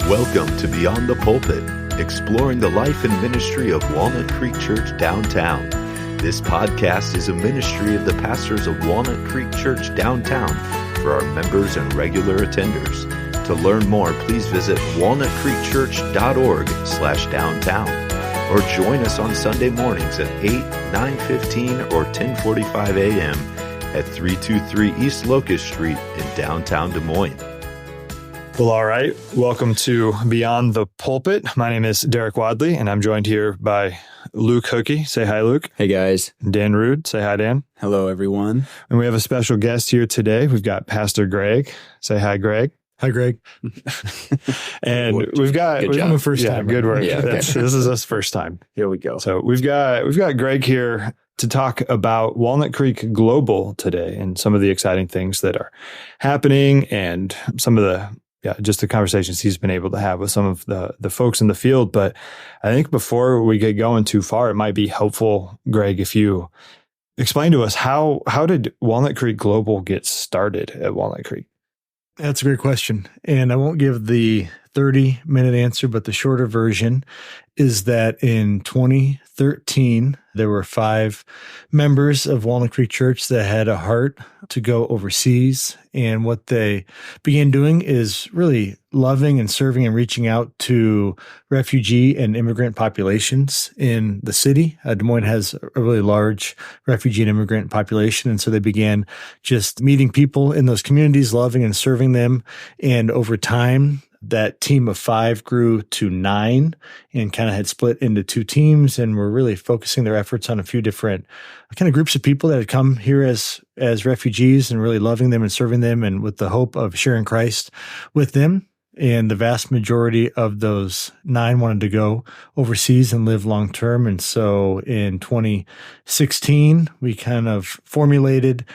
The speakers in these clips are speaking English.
Welcome to Beyond the Pulpit, exploring the life and ministry of Walnut Creek Church downtown. This podcast is a ministry of the pastors of Walnut Creek Church downtown for our members and regular attenders. To learn more, please visit walnutcreekchurch.org/downtown or join us on Sunday mornings at 8, 9:15, or 10:45 a.m. at 323 East Locust Street in downtown Des Moines. Well, all right. Welcome to Beyond the Pulpit. My name is Derek Wadley, and I'm joined here by Luke Hookey. Say hi, Luke. Hey, guys. Dan Rude. Say hi, Dan. Hello, everyone. And we have a special guest here today. We've got Pastor Greg. Say hi, Greg. Hi, Greg. And we've got first time. Good work. Yeah, okay. This is us first time. Here we go. So we've got Greg here to talk about Walnut Creek Global today and some of the exciting things that are happening and some of the just the conversations he's been able to have with some of the folks in the field. But I think before we get going too far, it might be helpful, Greg, if you explain to us how did Walnut Creek Global get started at Walnut Creek? That's a great question. And I won't give the 30-minute answer, but the shorter version is that in 2013, there were 5 members of Walnut Creek Church that had a heart to go overseas. And what they began doing is really loving and serving and reaching out to refugee and immigrant populations in the city. Des Moines has a really large refugee and immigrant population. And so they began just meeting people in those communities, loving and serving them. And over time, that team of 5 grew to 9 and kind of had split into 2 teams, and were really focusing their efforts on a few different kind of groups of people that had come here as refugees and really loving them and serving them, and with the hope of sharing Christ with them. And the vast majority of those 9 wanted to go overseas and live long term. And so in 2016, we kind of formulated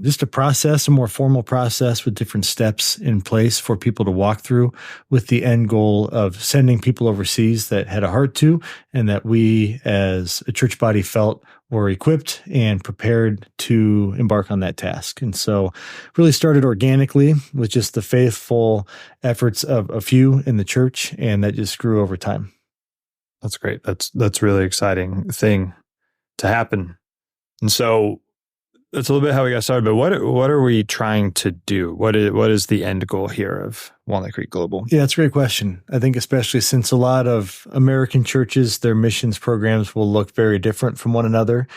just a more formal process with different steps in place for people to walk through, with the end goal of sending people overseas that had a heart to, and that we as a church body felt were equipped and prepared to embark on that task. And so really started organically with just the faithful efforts of a few in the church, and that just grew over time. That's great. That's really exciting thing to happen. And so that's a little bit how we got started, but what are we trying to do? What is the end goal here of Walnut Creek Global? Yeah, that's a great question. I think especially since a lot of American churches, their missions programs will look very different from one another.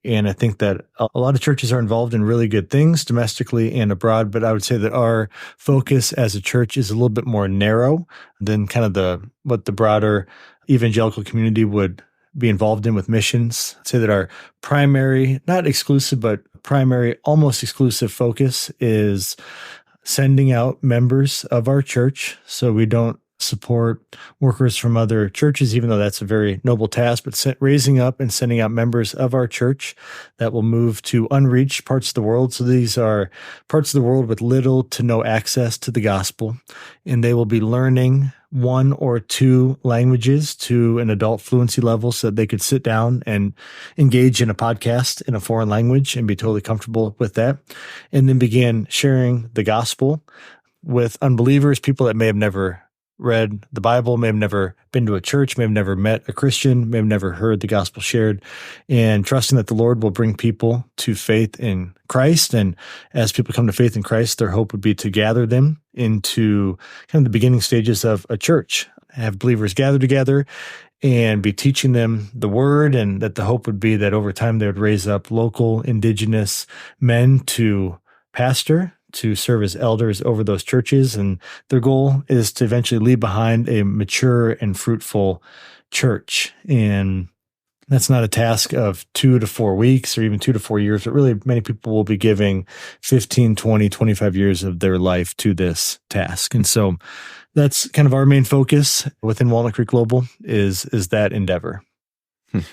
And I think that a lot of churches are involved in really good things domestically and abroad, but I would say that our focus as a church is a little bit more narrow than kind of what the broader evangelical community would be involved in with missions. I'd say that our primary, not exclusive, but primary, almost exclusive focus is sending out members of our church. So we don't support workers from other churches, even though that's a very noble task, but raising up and sending out members of our church that will move to unreached parts of the world. So these are parts of the world with little to no access to the gospel, and they will be learning 1 or 2 languages to an adult fluency level so that they could sit down and engage in a podcast in a foreign language and be totally comfortable with that. And then began sharing the gospel with unbelievers, people that may have never read the Bible, may have never been to a church, may have never met a Christian, may have never heard the gospel shared, and trusting that the Lord will bring people to faith in Christ. And as people come to faith in Christ, their hope would be to gather them into kind of the beginning stages of a church, have believers gather together and be teaching them the word, and that the hope would be that over time they would raise up local indigenous men to pastor, to serve as elders over those churches. And their goal is to eventually leave behind a mature and fruitful church. And that's not a task of 2 to 4 weeks or even 2 to 4 years, but really many people will be giving 15, 20, 25 years of their life to this task. And so that's kind of our main focus within Walnut Creek Global is that endeavor.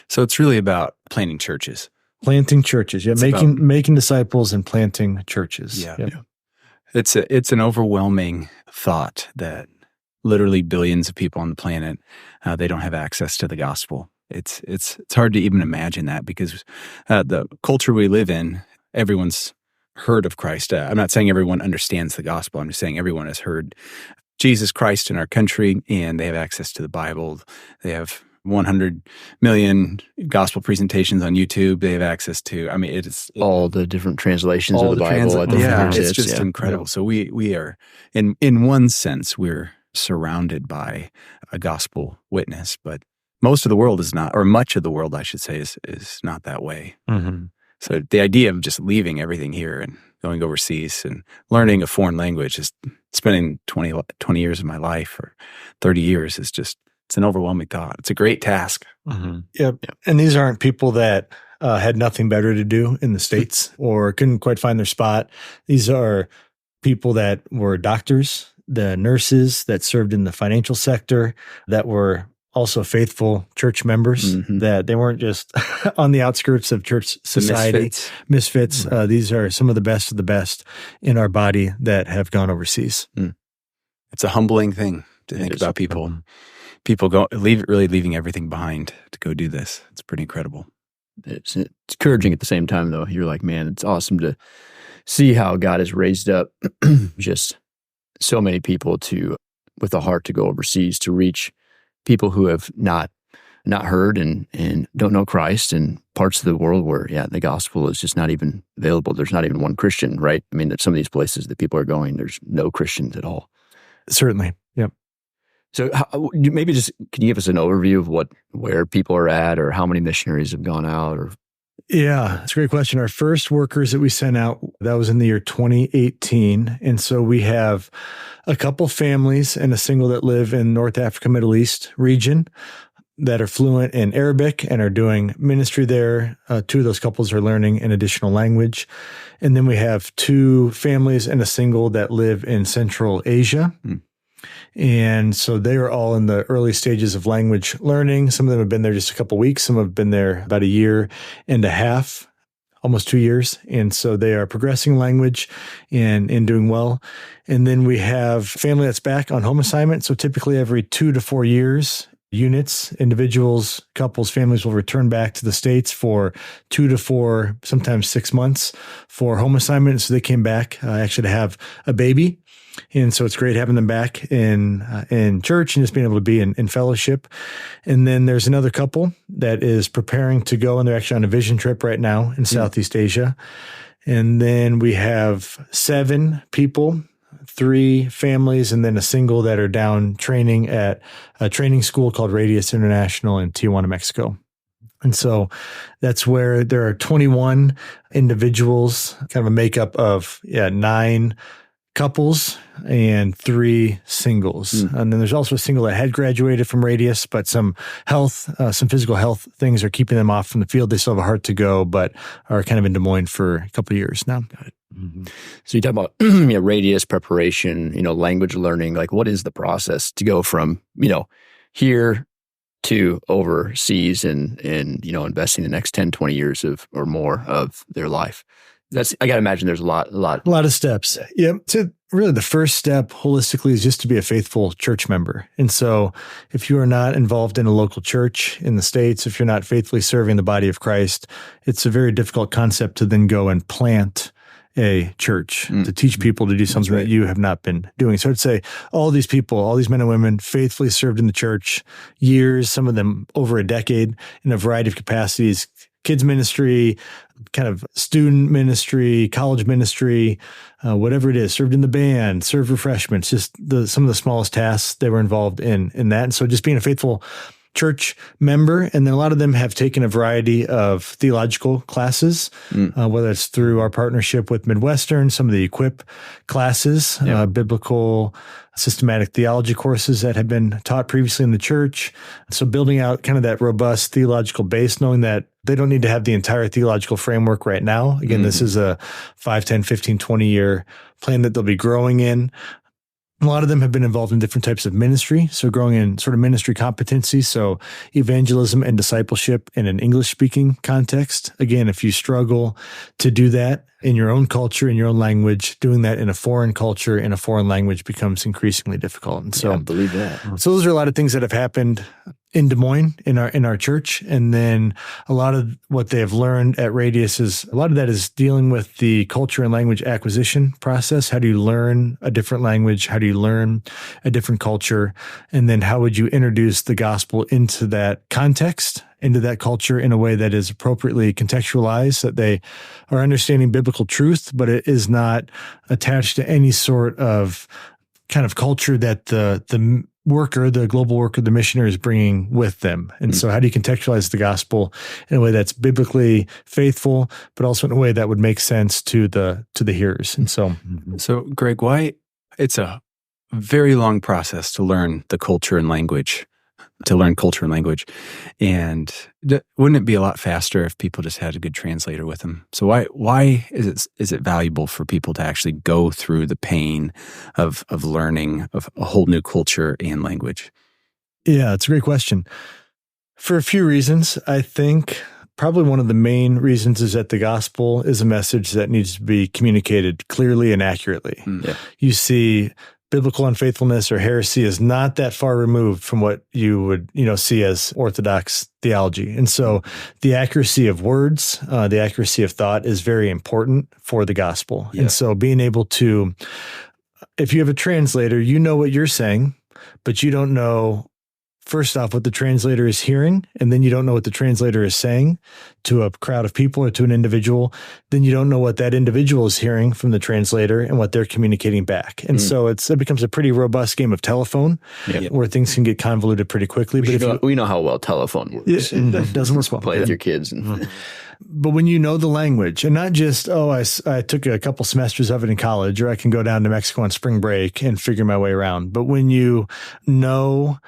So it's really about planting churches. Planting churches, making disciples and planting churches. Yeah. It's an overwhelming thought that literally billions of people on the planet, they don't have access to the gospel. It's hard to even imagine that, because the culture we live in, everyone's heard of Christ. I'm not saying everyone understands the gospel. I'm just saying everyone has heard Jesus Christ in our country, and they have access to the Bible. They have 100 million gospel presentations on YouTube. They have access to, it's all the different translations of the Bible. It's just incredible. So we are, in one sense, we're surrounded by a gospel witness, but most of the world is not, or much of the world, I should say, is not that way. Mm-hmm. So the idea of just leaving everything here and going overseas and learning a foreign language, is spending 20 years of my life or 30 years is just, it's an overwhelming thought. It's a great task. Mm-hmm. Yep. And these aren't people that had nothing better to do in the States or couldn't quite find their spot. These are people that were doctors, the nurses that served in the financial sector, that were also faithful church members, that they weren't just on the outskirts of church society. Misfits. These are some of the best in our body that have gone overseas. It's a humbling thing to think about people leaving everything behind to go do this. It's pretty incredible. It's encouraging at the same time, though. You're like, man, it's awesome to see how God has raised up just so many people with a heart to go overseas to reach people who have not heard and don't know Christ, in parts of the world where, the gospel is just not even available. There's not even one Christian, right? I mean, some of these places that people are going, there's no Christians at all. Certainly. Yep. So maybe just, can you give us an overview of where people are at, or how many missionaries have gone out? Or Yeah, that's a great question. Our first workers that we sent out, that was in the year 2018. And so we have a couple families and a single that live in North Africa, Middle East region that are fluent in Arabic and are doing ministry there. Two of those couples are learning an additional language. And then we have two families and a single that live in Central Asia. And so they are all in the early stages of language learning. Some of them have been there just a couple of weeks. Some have been there about a year and a half, almost 2 years. And so they are progressing language and doing well. And then we have family that's back on home assignment. So typically every 2 to 4 years, units, individuals, couples, families will return back to the States for 2 to 4, sometimes 6 months for home assignment. So they came back actually to have a baby. And so it's great having them back in church and just being able to be in fellowship. And then there's another couple that is preparing to go, and they're actually on a vision trip right now in Southeast Asia. And then we have 7 people, 3 families, and then a single that are down training at a training school called Radius International in Tijuana, Mexico. And so that's where there are 21 individuals, kind of a makeup of 9 couples and 3 singles. And then there's also a single that had graduated from Radius, but some physical health things are keeping them off from the field. They still have a heart to go, but are kind of in Des Moines for a couple of years now. Got it. So you talk about Radius preparation, language learning. Like, what is the process to go from, here to overseas and investing the next 10, 20 years or more of their life? I got to imagine there's a lot of steps. Yeah. So really the first step holistically is just to be a faithful church member. And so if you are not involved in a local church in the States, if you're not faithfully serving the body of Christ, it's a very difficult concept to then go and plant a church to teach people to do something that you have not been doing. So I'd say all these people, all these men and women faithfully served in the church years, some of them over a decade in a variety of capacities, kids ministry, kind of student ministry, college ministry, whatever it is, served in the band, served refreshments, just some of the smallest tasks they were involved in that. And so just being a faithful church member. And then a lot of them have taken a variety of theological classes, whether it's through our partnership with Midwestern, some of the Equip classes, biblical systematic theology courses that have been taught previously in the church. So building out kind of that robust theological base, knowing that they don't need to have the entire theological framework right now. Again, this is a 5, 10, 15, 20-year plan that they'll be growing in. A lot of them have been involved in different types of ministry, so growing in sort of ministry competency, so evangelism and discipleship in an English-speaking context. Again, if you struggle to do that in your own culture, in your own language, doing that in a foreign culture, in a foreign language becomes increasingly difficult. And so I believe that. So those are a lot of things that have happened in Des Moines in our church. And then a lot of what they have learned at Radius is a lot of that is dealing with the culture and language acquisition process. How do you learn a different language? How do you learn a different culture? And then how would you introduce the gospel into that context, into that culture in a way that is appropriately contextualized, so that they are understanding biblical truth, but it is not attached to any sort of kind of culture that the worker, the global worker, the missionary is bringing with them. And so how do you contextualize the gospel in a way that's biblically faithful, but also in a way that would make sense to the hearers? And so Greg, why it's a very long process to learn the culture and language, and wouldn't it be a lot faster if people just had a good translator with them? So why is it valuable for people to actually go through the pain of learning of a whole new culture and language? Yeah, it's a great question. For a few reasons. I think probably one of the main reasons is that the gospel is a message that needs to be communicated clearly and accurately. Yeah. You see, biblical unfaithfulness or heresy is not that far removed from what you would, see as orthodox theology. And so the accuracy of words, the accuracy of thought is very important for the gospel. Yeah. And so being able to, if you have a translator, you know what you're saying, but you don't know, first off, what the translator is hearing, and then you don't know what the translator is saying to a crowd of people or to an individual. Then you don't know what that individual is hearing from the translator and what they're communicating back. And so it becomes a pretty robust game of telephone where things can get convoluted pretty quickly. We know how well telephone works. It doesn't work well. Play with your kids. But when you know the language, and not just, I took a couple semesters of it in college, or I can go down to Mexico on spring break and figure my way around. But when you know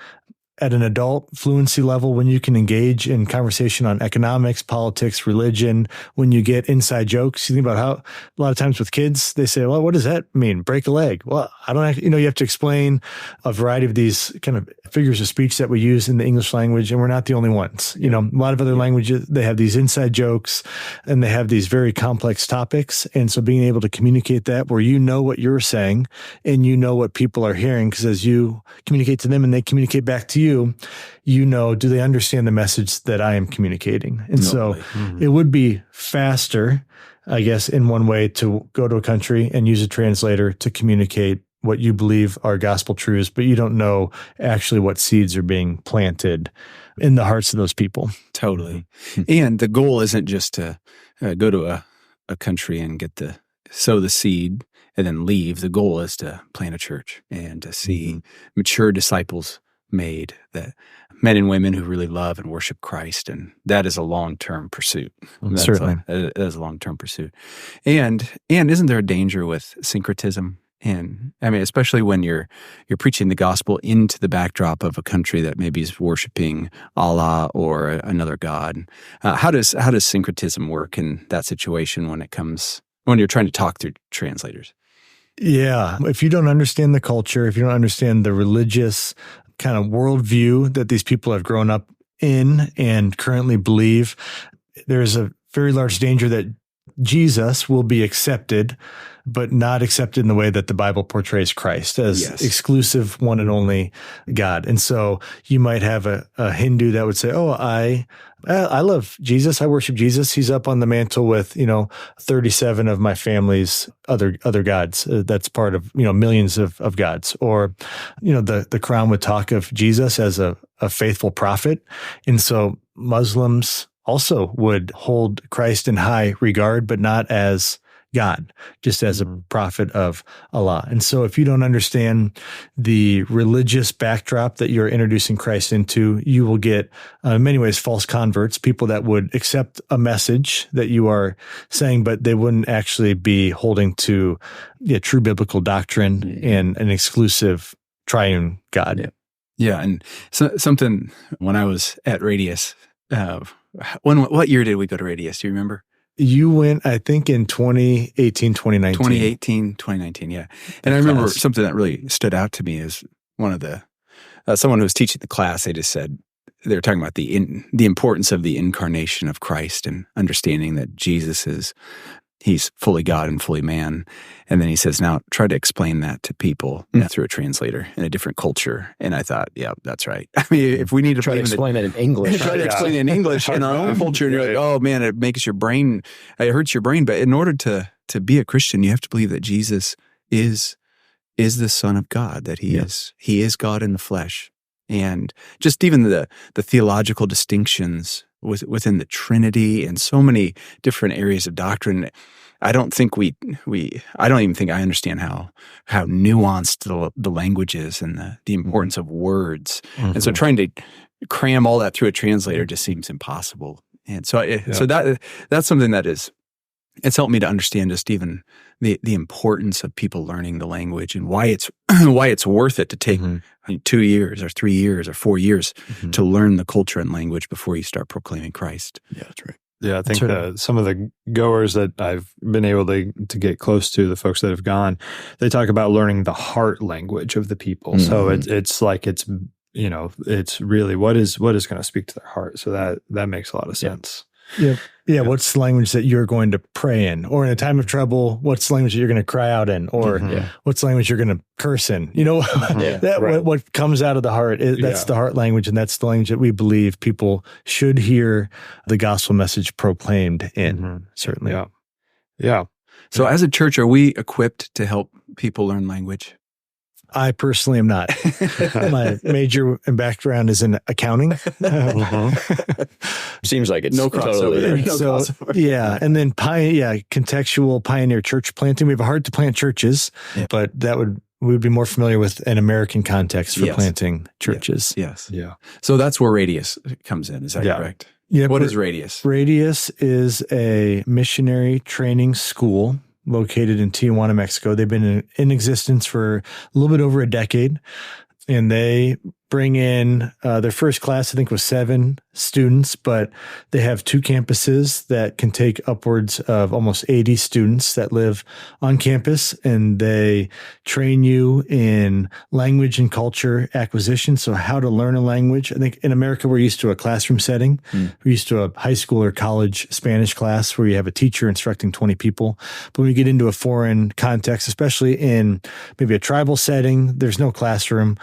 at an adult fluency level, when you can engage in conversation on economics, politics, religion, when you get inside jokes, you think about how a lot of times with kids, they say, well, what does that mean? Break a leg. Well, I don't actually, you have to explain a variety of these kind of figures of speech that we use in the English language, and we're not the only ones. A lot of other languages, they have these inside jokes and they have these very complex topics. And so being able to communicate that where you know what you're saying and you know what people are hearing, because as you communicate to them and they communicate back to you, do they understand the message that I am communicating? And so it would be faster, I guess, in one way to go to a country and use a translator to communicate what you believe are gospel truths, but you don't know actually what seeds are being planted in the hearts of those people. Totally. And the goal isn't just to go to a country and sow the seed and then leave. The goal is to plant a church and to see mature disciples made, that men and women who really love and worship Christ. And that is a long-term pursuit. Certainly. That is a long-term pursuit. And isn't there a danger with syncretism? And I mean, especially when you're preaching the gospel into the backdrop of a country that maybe is worshiping Allah or another god. How does syncretism work in that situation when you're trying to talk through translators? Yeah. If you don't understand the culture, if you don't understand the religious kind of worldview that these people have grown up in and currently believe, there's a very large danger that Jesus will be accepted, but not accepted in the way that the Bible portrays Christ as exclusive, one and only God. And so you might have a Hindu that would say, I love Jesus. I worship Jesus. He's up on the mantle with, 37 of my family's other gods. That's part of, millions of gods. Or, the Quran would talk of Jesus as a faithful prophet. And so Muslims also would hold Christ in high regard, but not as God, just as a prophet of Allah. And so if you don't understand the religious backdrop that you're introducing Christ into, you will get, in many ways, false converts, people that would accept a message that you are saying, but they wouldn't actually be holding to true biblical doctrine and an exclusive triune God. Yeah. And something when I was at Radius, what year did we go to Radius? Do you remember? You went, I think, in 2018, 2019. 2018, 2019, yeah. And I remember something that really stood out to me is one of the, someone who was teaching the class, they just said, they were talking about the importance of the incarnation of Christ and understanding that Jesus is He's fully God and fully man. And then he says, now try to explain that to people through a translator in a different culture. And I thought, yeah, that's right. I mean, if we need to Try to explain that in English. try to explain it in English in our own culture, and you're like, oh man, it hurts your brain. But in order to be a Christian, you have to believe that Jesus is the Son of God, that he is God in the flesh. And just even the theological distinctions within the Trinity and so many different areas of doctrine. I don't think I don't even think I understand how nuanced the language is and the importance of words. Mm-hmm. And so trying to cram all that through a translator just seems impossible. And so that's something that it's helped me to understand just even the importance of people learning the language and why it's worth it to take 2 years or 3 years or 4 years to learn the culture and language before you start proclaiming Christ. Yeah, that's right. Yeah, I think some of the goers that I've been able to get close to, the folks that have gone, they talk about learning the heart language of the people. Mm-hmm. So it's really what is going to speak to their heart. So that makes a lot of sense. Yeah. Yeah. What's the language that you're going to pray in? Or in a time of trouble, what's the language that you're going to cry out in? Or what's the language you're going to curse in? What comes out of the heart, that's the heart language. And that's the language that we believe people should hear the gospel message proclaimed in, certainly. Yeah. Yeah. So as a church, are we equipped to help people learn language? I personally am not. My major and background is in accounting. Seems like it's no crossover there. Crossover. And then contextual pioneer church planting. We have a heart to plant churches, but we would be more familiar with an American context for planting churches. Yes. Yeah. So that's where Radius comes in. Is that correct? Yeah. What is Radius? Radius is a missionary training school located in Tijuana, Mexico. They've been in existence for a little bit over a decade, and they bring in their first class, I think, was 7 students, but they have 2 campuses that can take upwards of almost 80 students that live on campus, and they train you in language and culture acquisition. So how to learn a language. I think in America, we're used to a classroom setting. We're used to a high school or college Spanish class where you have a teacher instructing 20 people. But when you get into a foreign context, especially in maybe a tribal setting, there's no classroom.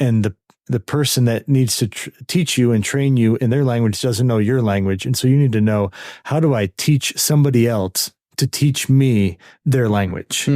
And the person that needs to teach you and train you in their language doesn't know your language. And so you need to know, how do I teach somebody else to teach me their language?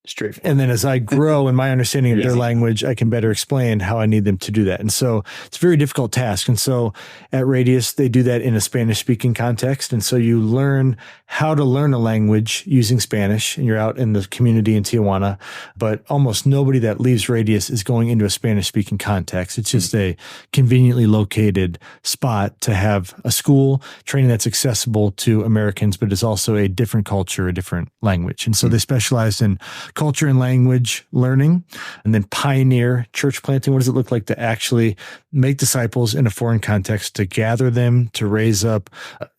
Straightforward. And then as I grow in my understanding of their language, I can better explain how I need them to do that. And so it's a very difficult task. And so at Radius, they do that in a Spanish-speaking context. And so you learn how to learn a language using Spanish, and you're out in the community in Tijuana. But almost nobody that leaves Radius is going into a Spanish-speaking context. It's just a conveniently located spot to have a school training that's accessible to Americans, but it's also a different culture, a different language. And so they specialize in culture and language learning, and then pioneer church planting. What does it look like to actually make disciples in a foreign context, to gather them, to raise up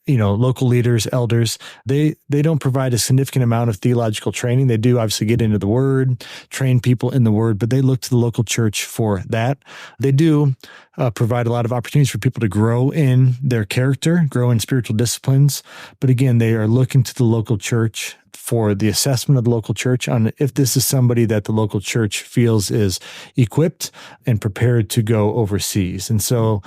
local leaders, elders? They don't provide a significant amount of theological training. They do obviously get into the Word, train people in the Word, but they look to the local church for that. They do provide a lot of opportunities for people to grow in their character, grow in spiritual disciplines. But again, they are looking to the local church for the assessment of the local church on if this is somebody that the local church feels is equipped and prepared to go overseas. And so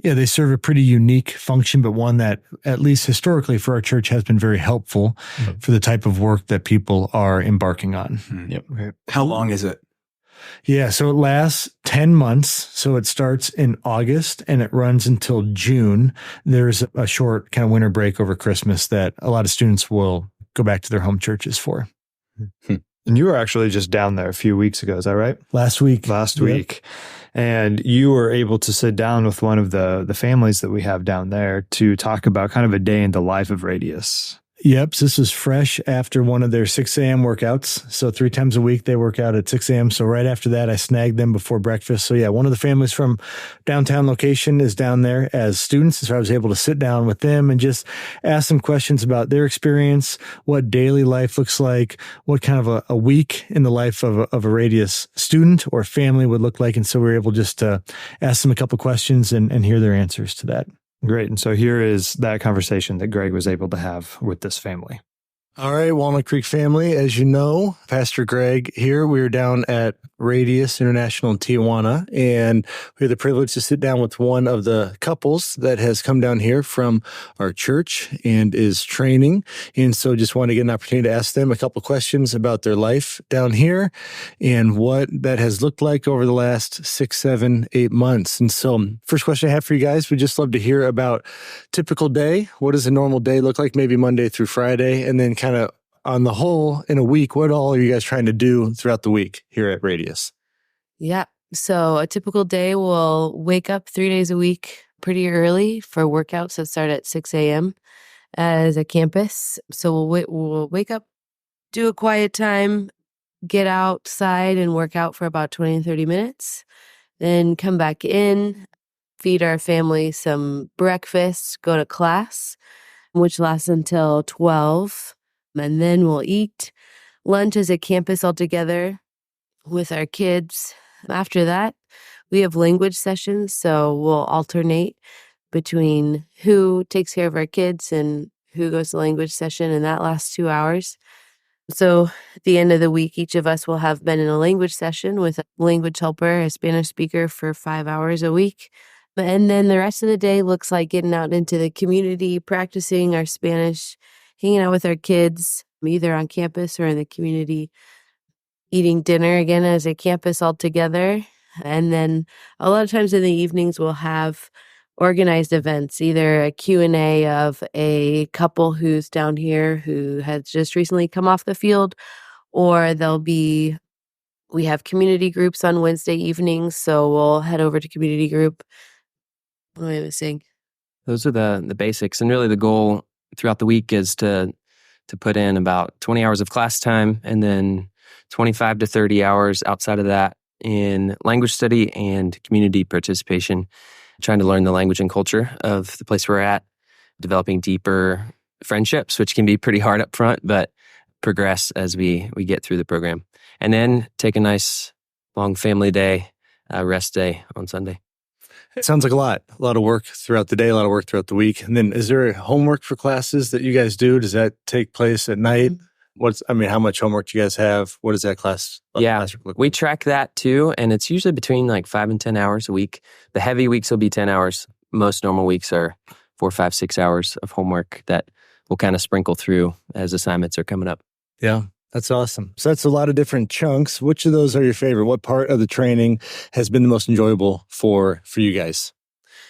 they serve a pretty unique function, but one that, at least historically for our church, has been very helpful for the type of work that people are embarking on. Yep. How long is it? Yeah, so it lasts 10 months. So it starts in August and it runs until June. There's a short kind of winter break over Christmas that a lot of students will go back to their home churches for. And you were actually just down there a few weeks ago, is that right? Last week. And you were able to sit down with one of the families that we have down there to talk about kind of a day in the life of Radius. Yep. So this was fresh after one of their 6 a.m. workouts. So 3 times a week they work out at 6 a.m. So right after that, I snagged them before breakfast. So one of the families from downtown location is down there as students. So I was able to sit down with them and just ask them questions about their experience, what daily life looks like, what kind of a week in the life of a Radius student or family would look like. And so we were able just to ask them a couple questions and hear their answers to that. Great. And so here is that conversation that Greg was able to have with this family. All right, Walnut Creek family, as you know, Pastor Greg here. We're down at Radius International in Tijuana, and we have the privilege to sit down with one of the couples that has come down here from our church and is training. And so just want to get an opportunity to ask them a couple questions about their life down here and what that has looked like over the last 6, 7, 8 months. And so first question I have for you guys, we'd just love to hear about typical day. What does a normal day look like, maybe Monday through Friday? And then kind of on the whole, in a week, what all are you guys trying to do throughout the week here at Radius? Yeah. So a typical day will wake up 3 days a week pretty early for workouts that start at 6 a.m. as a campus. So we'll wake up, do a quiet time, get outside and work out for about 20 and 30 minutes, then come back in, feed our family some breakfast, go to class, which lasts until 12. And then we'll eat lunch as a campus all together with our kids. After that, we have language sessions. So we'll alternate between who takes care of our kids and who goes to language session. And that lasts 2 hours. So at the end of the week, each of us will have been in a language session with a language helper, a Spanish speaker for 5 hours a week. And then the rest of the day looks like getting out into the community, practicing our Spanish, hanging out with our kids, either on campus or in the community, eating dinner again as a campus all together. And then a lot of times in the evenings, we'll have organized events, either a Q&A of a couple who's down here who has just recently come off the field, or we have community groups on Wednesday evenings, so we'll head over to community group. What am I missing? Those are the basics. And really the goal throughout the week is to put in about 20 hours of class time and then 25 to 30 hours outside of that in language study and community participation, trying to learn the language and culture of the place we're at, developing deeper friendships, which can be pretty hard up front, but progress as we get through the program. And then take a nice long family day, rest day on Sunday. It sounds like a lot of work throughout the day, a lot of work throughout the week. And then is there homework for classes that you guys do? Does that take place at night? How much homework do you guys have? What does that class look like? We track that too. And it's usually between like 5 and 10 hours a week. The heavy weeks will be 10 hours. Most normal weeks are 4, 5, 6 hours of homework that we'll kind of sprinkle through as assignments are coming up. Yeah. That's awesome. So that's a lot of different chunks. Which of those are your favorite? What part of the training has been the most enjoyable for you guys?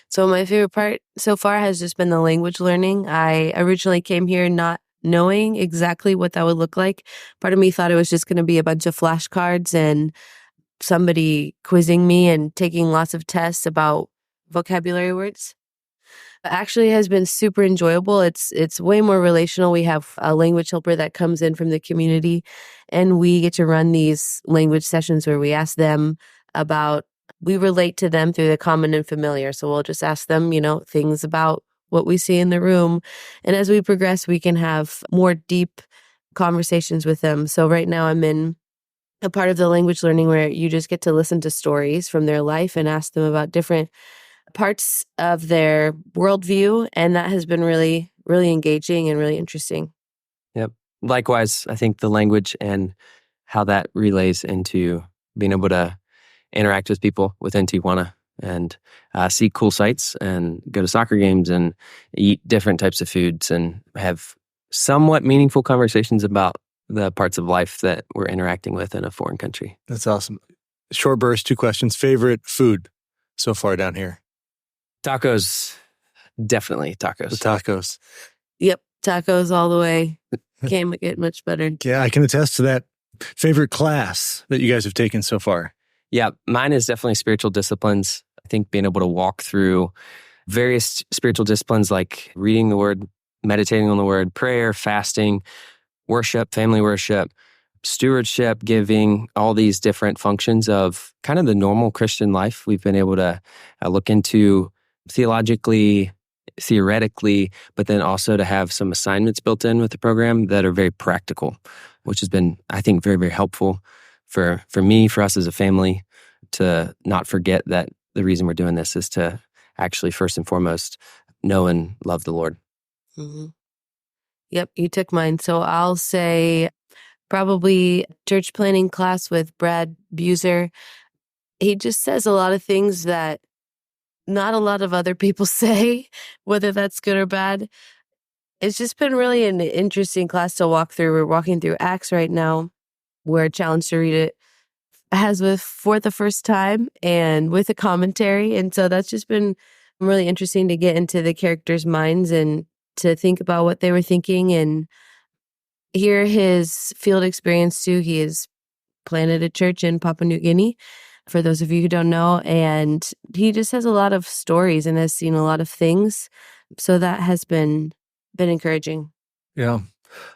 So my favorite part so far has just been the language learning. I originally came here not knowing exactly what that would look like. Part of me thought it was just going to be a bunch of flashcards and somebody quizzing me and taking lots of tests about vocabulary words. Actually has been super enjoyable. It's way more relational. We have a language helper that comes in from the community, and we get to run these language sessions where we ask them we relate to them through the common and familiar. So we'll just ask them, things about what we see in the room. And as we progress, we can have more deep conversations with them. So right now I'm in a part of the language learning where you just get to listen to stories from their life and ask them about different parts of their worldview, and that has been really, really engaging and really interesting. Yep. Likewise, I think the language and how that relays into being able to interact with people within Tijuana and see cool sights and go to soccer games and eat different types of foods and have somewhat meaningful conversations about the parts of life that we're interacting with in a foreign country. That's awesome. Short burst, 2 questions. Favorite food so far down here? Tacos, definitely tacos. The tacos. Yep, tacos all the way. Can't get much better. Yeah, I can attest to that. Favorite class that you guys have taken so far? Yeah, mine is definitely spiritual disciplines. I think being able to walk through various spiritual disciplines like reading the word, meditating on the word, prayer, fasting, worship, family worship, stewardship, giving, all these different functions of kind of the normal Christian life we've been able to look into theologically, theoretically, but then also to have some assignments built in with the program that are very practical, which has been, I think, very, very helpful for me, for us as a family, to not forget that the reason we're doing this is to actually, first and foremost, know and love the Lord. Mm-hmm. Yep, you took mine. So I'll say probably church planning class with Brad Buser. He just says a lot of things that not a lot of other people say, whether that's good or bad. It's just been really an interesting class to walk through. We're walking through Acts right now. We're challenged to read it for the first time and with a commentary. And so that's just been really interesting to get into the characters' minds and to think about what they were thinking and hear his field experience too. He has planted a church in Papua New Guinea, for those of you who don't know, and he just has a lot of stories and has seen a lot of things. So that has been encouraging. Yeah.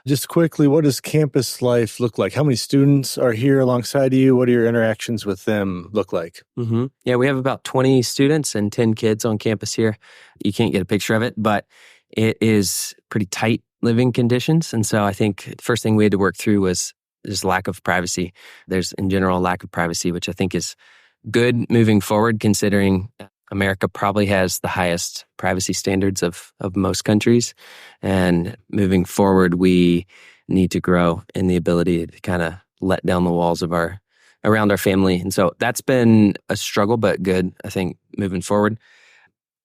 Just quickly, what does campus life look like? How many students are here alongside you? What do your interactions with them look like? Mm-hmm. Yeah, we have about 20 students and 10 kids on campus here. You can't get a picture of it, but it is pretty tight living conditions. And so I think the first thing we had to work through was just lack of privacy. There's, in general, a lack of privacy, which I think is good moving forward, considering America probably has the highest privacy standards of most countries. And moving forward, we need to grow in the ability to kind of let down the walls of around our family. And so that's been a struggle, but good, I think, moving forward.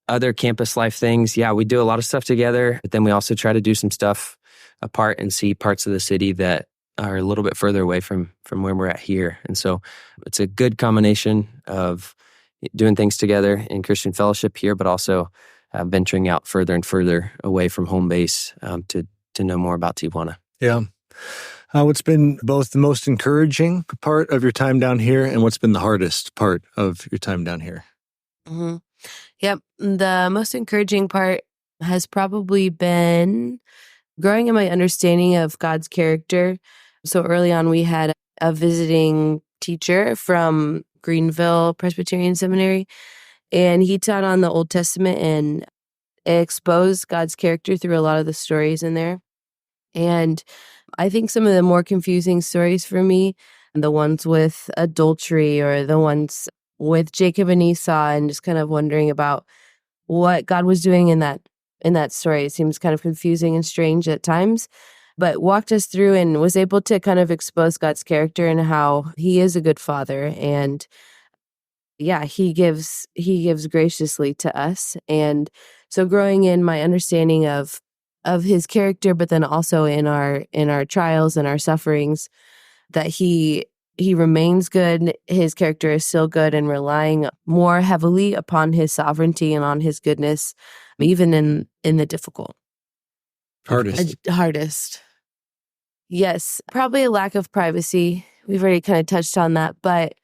Other campus life things, yeah, we do a lot of stuff together, but then we also try to do some stuff apart and see parts of the city that are a little bit further away from where we're at here. And so it's a good combination of doing things together in Christian fellowship here, but also venturing out further and further away from home base to know more about Tijuana. Yeah. What's been both the most encouraging part of your time down here and what's been the hardest part of your time down here? Mm-hmm. Yep. The most encouraging part has probably been growing in my understanding of God's character. So early on, we had a visiting teacher from Greenville Presbyterian Seminary, and he taught on the Old Testament and exposed God's character through a lot of the stories in there. And I think some of the more confusing stories for me, the ones with adultery or the ones with Jacob and Esau, and just kind of wondering about what God was doing in that story. It seems kind of confusing and strange at times, but walked us through and was able to kind of expose God's character and how he is a good father. And yeah, he gives graciously to us. And so growing in my understanding of his character, but then also in our trials and our sufferings, that he remains good. His character is still good, and relying more heavily upon his sovereignty and on his goodness, even in the difficult. Hardest. Yes, probably a lack of privacy. We've already kind of touched on that, but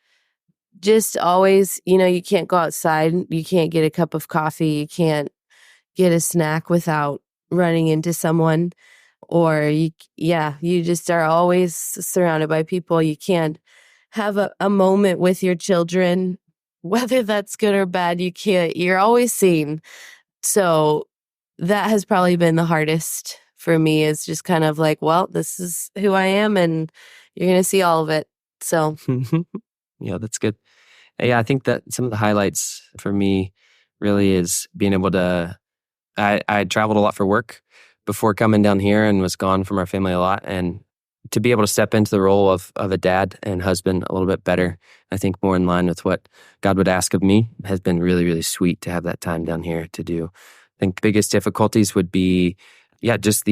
just always, you can't go outside. You can't get a cup of coffee. You can't get a snack without running into someone. Or you just are always surrounded by people. You can't have a moment with your children, whether that's good or bad. You can't. You're always seen. So that has probably been the hardest for me, is just kind of like, well, this is who I am, and you're going to see all of it. So yeah, that's good. Yeah, I think that some of the highlights for me really is being able to. I traveled a lot for work before coming down here and was gone from our family a lot. And to be able to step into the role of a dad and husband a little bit better, I think more in line with what God would ask of me, has been really, really sweet to have that time down here to do. I think biggest difficulties would be, just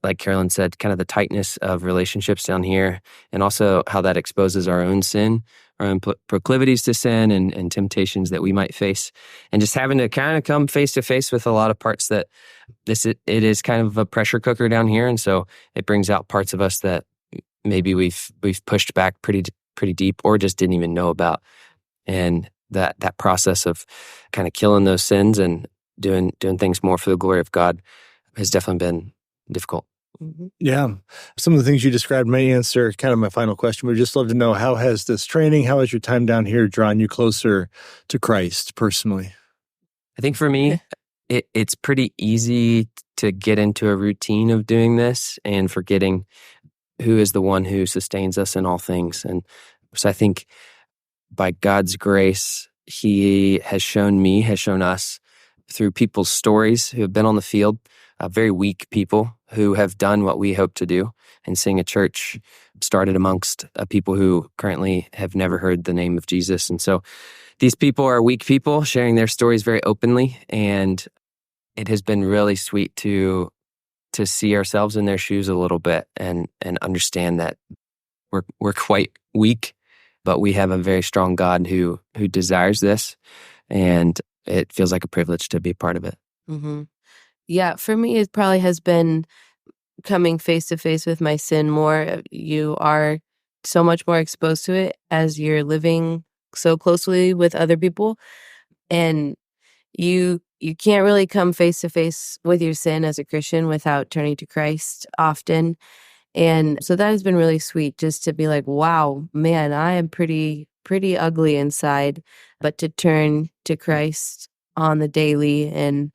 like Carolyn said, kind of the tightness of relationships down here, and also how that exposes our own sin, our own proclivities to sin and temptations that we might face. And just having to kind of come face to face with a lot of parts that it is kind of a pressure cooker down here. And so it brings out parts of us that maybe we've pushed back pretty deep or just didn't even know about. And that process of kind of killing those sins and doing things more for the glory of God has definitely been difficult. Mm-hmm. Yeah. Some of the things you described may answer kind of my final question. We'd just love to know, how has this training, how has your time down here drawn you closer to Christ personally? I think for me, it's pretty easy to get into a routine of doing this and forgetting who is the one who sustains us in all things. And so I think by God's grace, he has shown us through people's stories who have been on the field, very weak people who have done what we hope to do, and seeing a church started amongst people who currently have never heard the name of Jesus. And so these people are weak people sharing their stories very openly, and it has been really sweet to see ourselves in their shoes a little bit and understand that we're quite weak, but we have a very strong God who desires this, and it feels like a privilege to be a part of it. Mm-hmm. Yeah, for me, it probably has been coming face to face with my sin more. You are so much more exposed to it as you're living so closely with other people, and you can't really come face to face with your sin as a Christian without turning to Christ often. And so that has been really sweet, just to be like, wow, man, I am pretty ugly inside, but to turn to Christ on the daily and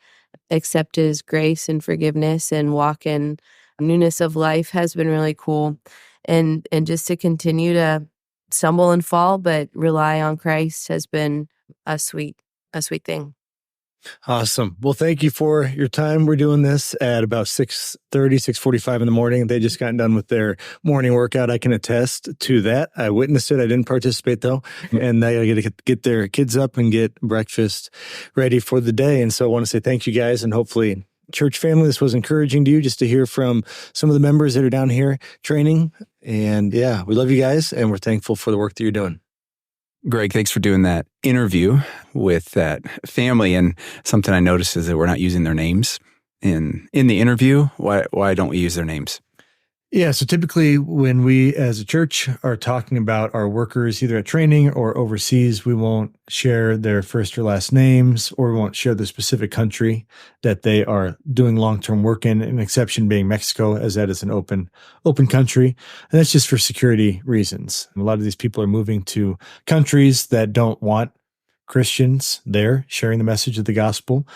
accept his grace and forgiveness and walk in newness of life has been really cool. And just to continue to stumble and fall, but rely on Christ has been a sweet thing. Awesome. Well, thank you for your time. We're doing this at about 6:30, 6:45 in the morning. They just got done with their morning workout. I can attest to that. I witnessed it. I didn't participate though. And they got to get their kids up and get breakfast ready for the day. And so I want to say thank you guys, and hopefully church family, this was encouraging to you just to hear from some of the members that are down here training. And yeah, we love you guys, and we're thankful for the work that you're doing. Greg, thanks for doing that interview with that family. And something I noticed is that we're not using their names in the interview. Why don't we use their names? Yeah, so typically when we as a church are talking about our workers, either at training or overseas, we won't share their first or last names, or we won't share the specific country that they are doing long-term work in, an exception being Mexico, as that is an open country. And that's just for security reasons. A lot of these people are moving to countries that don't want Christians there sharing the message of the gospel.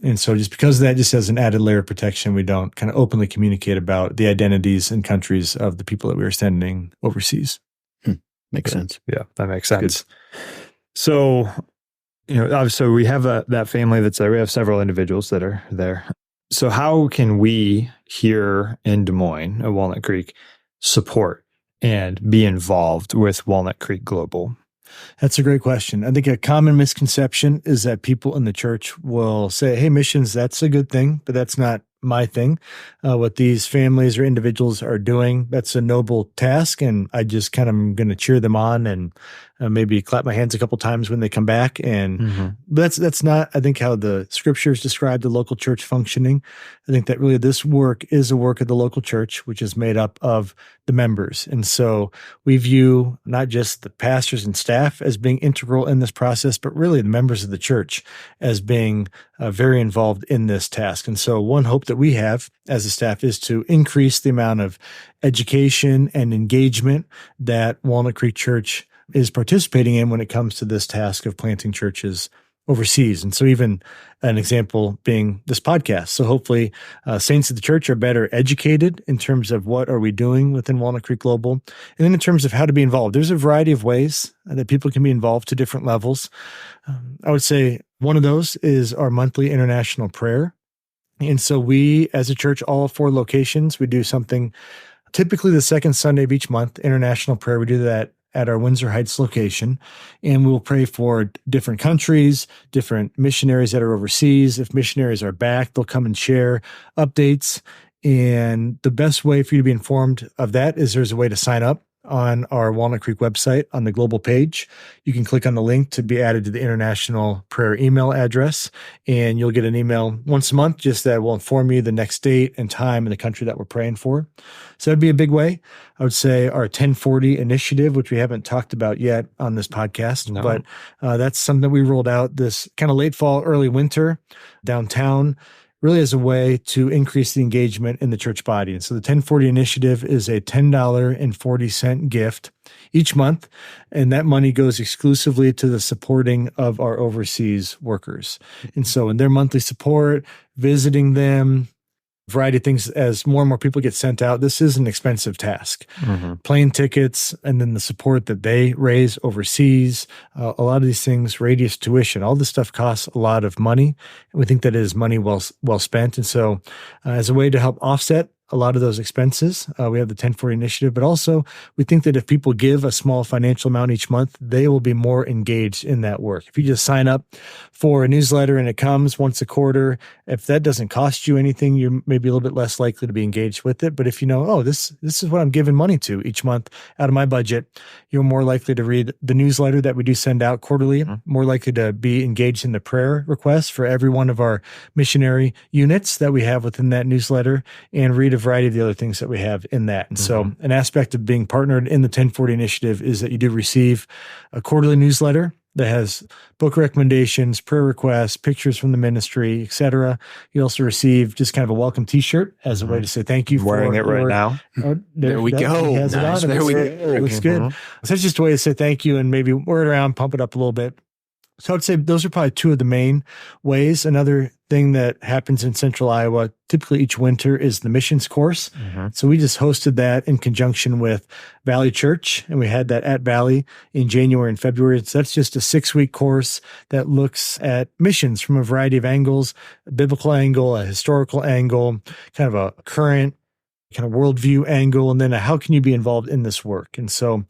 And so just because of that, just as an added layer of protection, we don't kind of openly communicate about the identities and countries of the people that we are sending overseas. Makes sense. Yeah, that makes sense. So, obviously we have that family that's there. We have several individuals that are there. So how can we here in Des Moines at Walnut Creek support and be involved with Walnut Creek Global? That's a great question. I think a common misconception is that people in the church will say, hey, missions, that's a good thing, but that's not my thing. What these families or individuals are doing, that's a noble task, and I just kind of am going to cheer them on and maybe clap my hands a couple times when they come back. And that's not, I think, how the scriptures describe the local church functioning. I think that really this work is a work of the local church, which is made up of the members. And so we view not just the pastors and staff as being integral in this process, but really the members of the church as being very involved in this task. And so one hope that we have as a staff is to increase the amount of education and engagement that Walnut Creek Church is participating in when it comes to this task of planting churches overseas. And so even an example being this podcast. So hopefully saints of the church are better educated in terms of what are we doing within Walnut Creek Global. And then in terms of how to be involved, there's a variety of ways that people can be involved to different levels. I would say one of those is our monthly international prayer. And so we, as a church, all 4 locations, we do something typically the second Sunday of each month, international prayer. We do that at our Windsor Heights location, and we'll pray for different countries, different missionaries that are overseas. If missionaries are back, they'll come and share updates. And the best way for you to be informed of that is there's a way to sign up on our Walnut Creek website on the global page. You can click on the link to be added to the international prayer email address, and you'll get an email once a month just that will inform you the next date and time and the country that we're praying for. So that'd be a big way. I would say our 1040 initiative, which we haven't talked about yet on this podcast, but that's something that we rolled out this kind of late fall, early winter downtown, really as a way to increase the engagement in the church body. And so the 1040 initiative is a $10.40 gift each month, and that money goes exclusively to the supporting of our overseas workers. And so in their monthly support, visiting them, variety of things as more and more people get sent out. This is an expensive task. Plane tickets, and then the support that they raise overseas, a lot of these things, radius tuition, all this stuff costs a lot of money. And we think that it is money well spent. And so as a way to help offset a lot of those expenses, we have the 1040 initiative, but also we think that if people give a small financial amount each month, they will be more engaged in that work. If you just sign up for a newsletter and it comes once a quarter, if that doesn't cost you anything, you're maybe a little bit less likely to be engaged with it. But if you know, oh, this is what I'm giving money to each month out of my budget, you're more likely to read the newsletter that we do send out quarterly, more likely to be engaged in the prayer requests for every one of our missionary units that we have within that newsletter, and read a variety of the other things that we have in that. And so an aspect of being partnered in the 1040 initiative is that you do receive a quarterly newsletter that has book recommendations, prayer requests, pictures from the ministry, etc. You also receive just kind of a welcome T-shirt as a way to say thank you. Wearing it right now. There we go. He has Nice. it on. There we go. It looks good. So it's just a way to say thank you and maybe wear it around, pump it up a little bit. So I would say those are probably two of the main ways. Another thing that happens in Central Iowa, typically each winter, is the missions course. So we just hosted that in conjunction with Valley Church, and we had that at Valley in January and February. So that's just a 6-week course that looks at missions from a variety of angles, a biblical angle, a historical angle, kind of a current kind of worldview angle, and then how can you be involved in this work? And so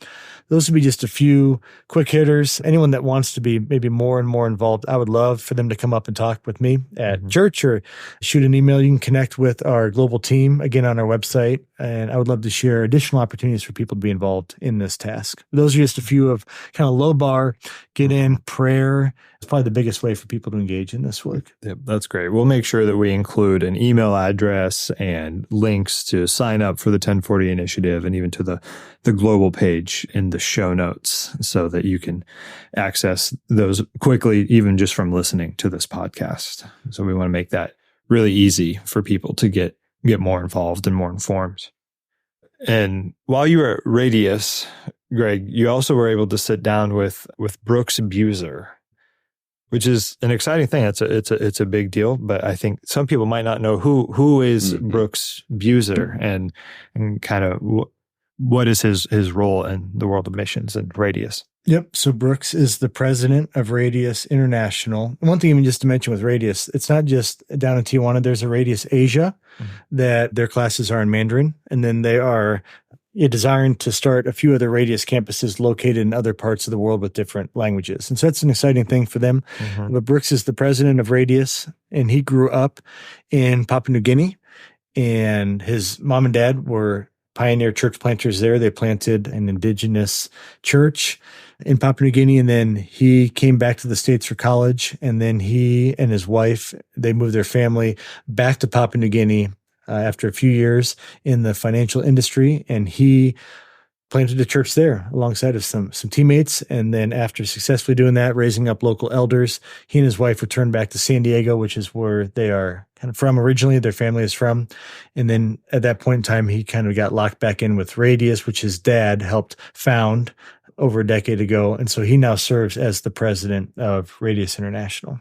those would be just a few quick hitters. Anyone that wants to be maybe more and more involved, I would love for them to come up and talk with me at church or shoot an email. You can connect with our global team, again, on our website. And I would love to share additional opportunities for people to be involved in this task. Those are just a few of kind of low bar, get in, prayer. It's probably the biggest way for people to engage in this work. Yep, that's great. We'll make sure that we include an email address and links to sign up for the 1040 initiative and even to the global page in the show notes so that you can access those quickly, even just from listening to this podcast. So we want to make that really easy for people to get more involved and more informed. And while you were at Radius, Greg, you also were able to sit down with Brooks Buser, which is an exciting thing. It's a big deal, but I think some people might not know who is Brooks Buser and kind of what is his role in the world of missions and Radius. Yep. So Brooks is the president of Radius International. And one thing even just to mention with Radius, it's not just down in Tijuana. There's a Radius Asia that their classes are in Mandarin. And then they are desiring to start a few other Radius campuses located in other parts of the world with different languages. And so that's an exciting thing for them. But Brooks is the president of Radius, and he grew up in Papua New Guinea. And his mom and dad were pioneer church planters there. They planted an indigenous church in Papua New Guinea, and then he came back to the States for college, and then he and his wife, they moved their family back to Papua New Guinea after a few years in the financial industry, and he planted a church there alongside of some teammates. And then after successfully doing that, raising up local elders, he and his wife returned back to San Diego, which is where they are kind of from originally, their family is from. And then at that point in time, he kind of got locked back in with Radius, which his dad helped found over a decade ago. And so he now serves as the president of Radius International.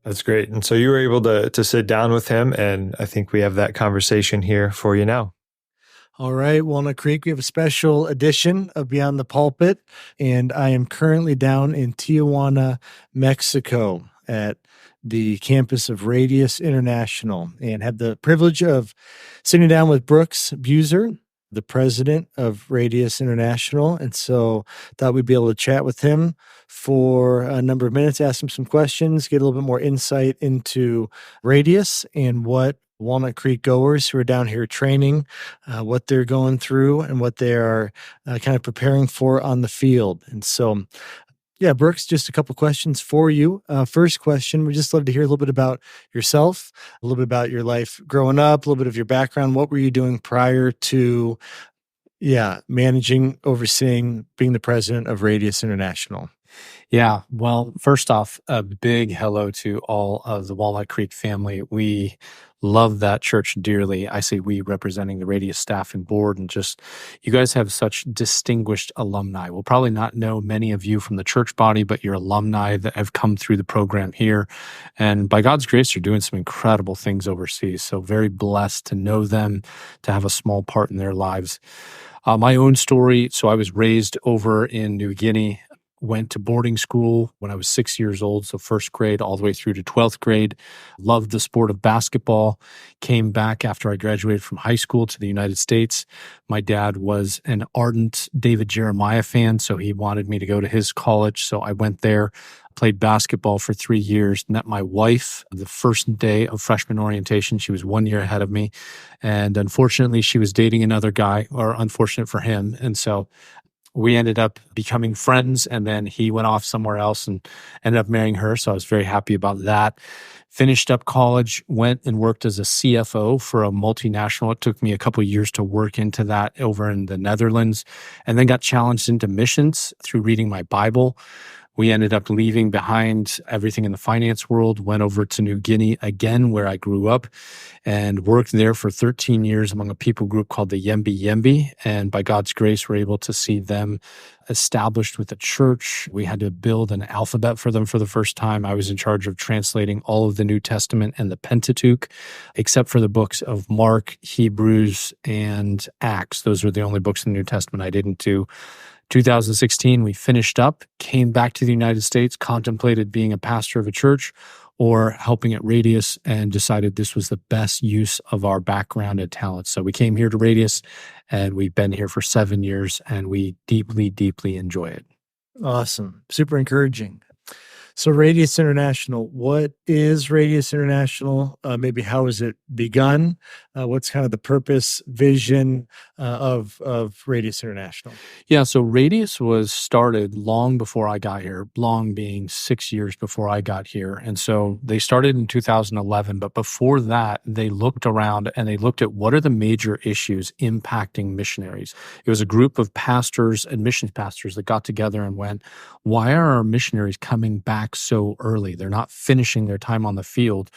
That's great. And so you were able to sit down with him, and I think we have that conversation here for you now. All right, Walnut Creek, we have a special edition of Beyond the Pulpit, and I am currently down in Tijuana, Mexico at the campus of Radius International, and have the privilege of sitting down with Brooks Buser, the president of Radius International. And so thought we'd be able to chat with him for a number of minutes, ask him some questions, get a little bit more insight into Radius and what Walnut Creek Goers who are down here training, what they're going through and what they are kind of preparing for on the field. And so, yeah, Brooks, just a couple questions for you. First question, we'd just love to hear a little bit about yourself, a little bit about your life growing up, a little bit of your background. What were you doing prior to, managing, overseeing, being the president of Radius International? Yeah. Well, first off, a big hello to all of the Walnut Creek family. We love that church dearly. I say we, representing the Radius staff and board, and just you guys have such distinguished alumni. We'll probably not know many of you from the church body, but your alumni that have come through the program here. And by God's grace, you're doing some incredible things overseas. So very blessed to know them, to have a small part in their lives. My own story, so I was raised over in New Guinea, went to boarding school when I was 6 years old, so first grade all the way through to 12th grade. Loved the sport of basketball. Came back after I graduated from high school to the United States. My dad was an ardent David Jeremiah fan, so he wanted me to go to his college. So I went there, played basketball for 3 years, met my wife the first day of freshman orientation. She was 1 year ahead of me. And unfortunately, she was dating another guy, or unfortunate for him. And so we ended up becoming friends, and then he went off somewhere else and ended up marrying her. So I was very happy about that. Finished up college, went and worked as a CFO for a multinational. It took me a couple of years to work into that over in the Netherlands, and then got challenged into missions through reading my Bible. We ended up leaving behind everything in the finance world, went over to New Guinea again, where I grew up, and worked there for 13 years among a people group called the Yembi Yembi. And by God's grace, we're able to see them established with a church. We had to build an alphabet for them for the first time. I was in charge of translating all of the New Testament and the Pentateuch, except for the books of Mark, Hebrews, and Acts. Those were the only books in the New Testament I didn't do. 2016, we finished up, came back to the United States, contemplated being a pastor of a church or helping at Radius, and decided this was the best use of our background and talents. So we came here to Radius, and we've been here for 7 years, and we deeply, deeply enjoy it. Awesome. Super encouraging. So Radius International, what is Radius International? Maybe how has it begun? What's kind of the purpose, vision of Radius International? Yeah, so Radius was started long before I got here, long being 6 years before I got here. And so they started in 2011, but before that, they looked around and they looked at what are the major issues impacting missionaries. It was a group of pastors and missions pastors that got together and went, why are our missionaries coming back so early? They're not finishing their time on the field.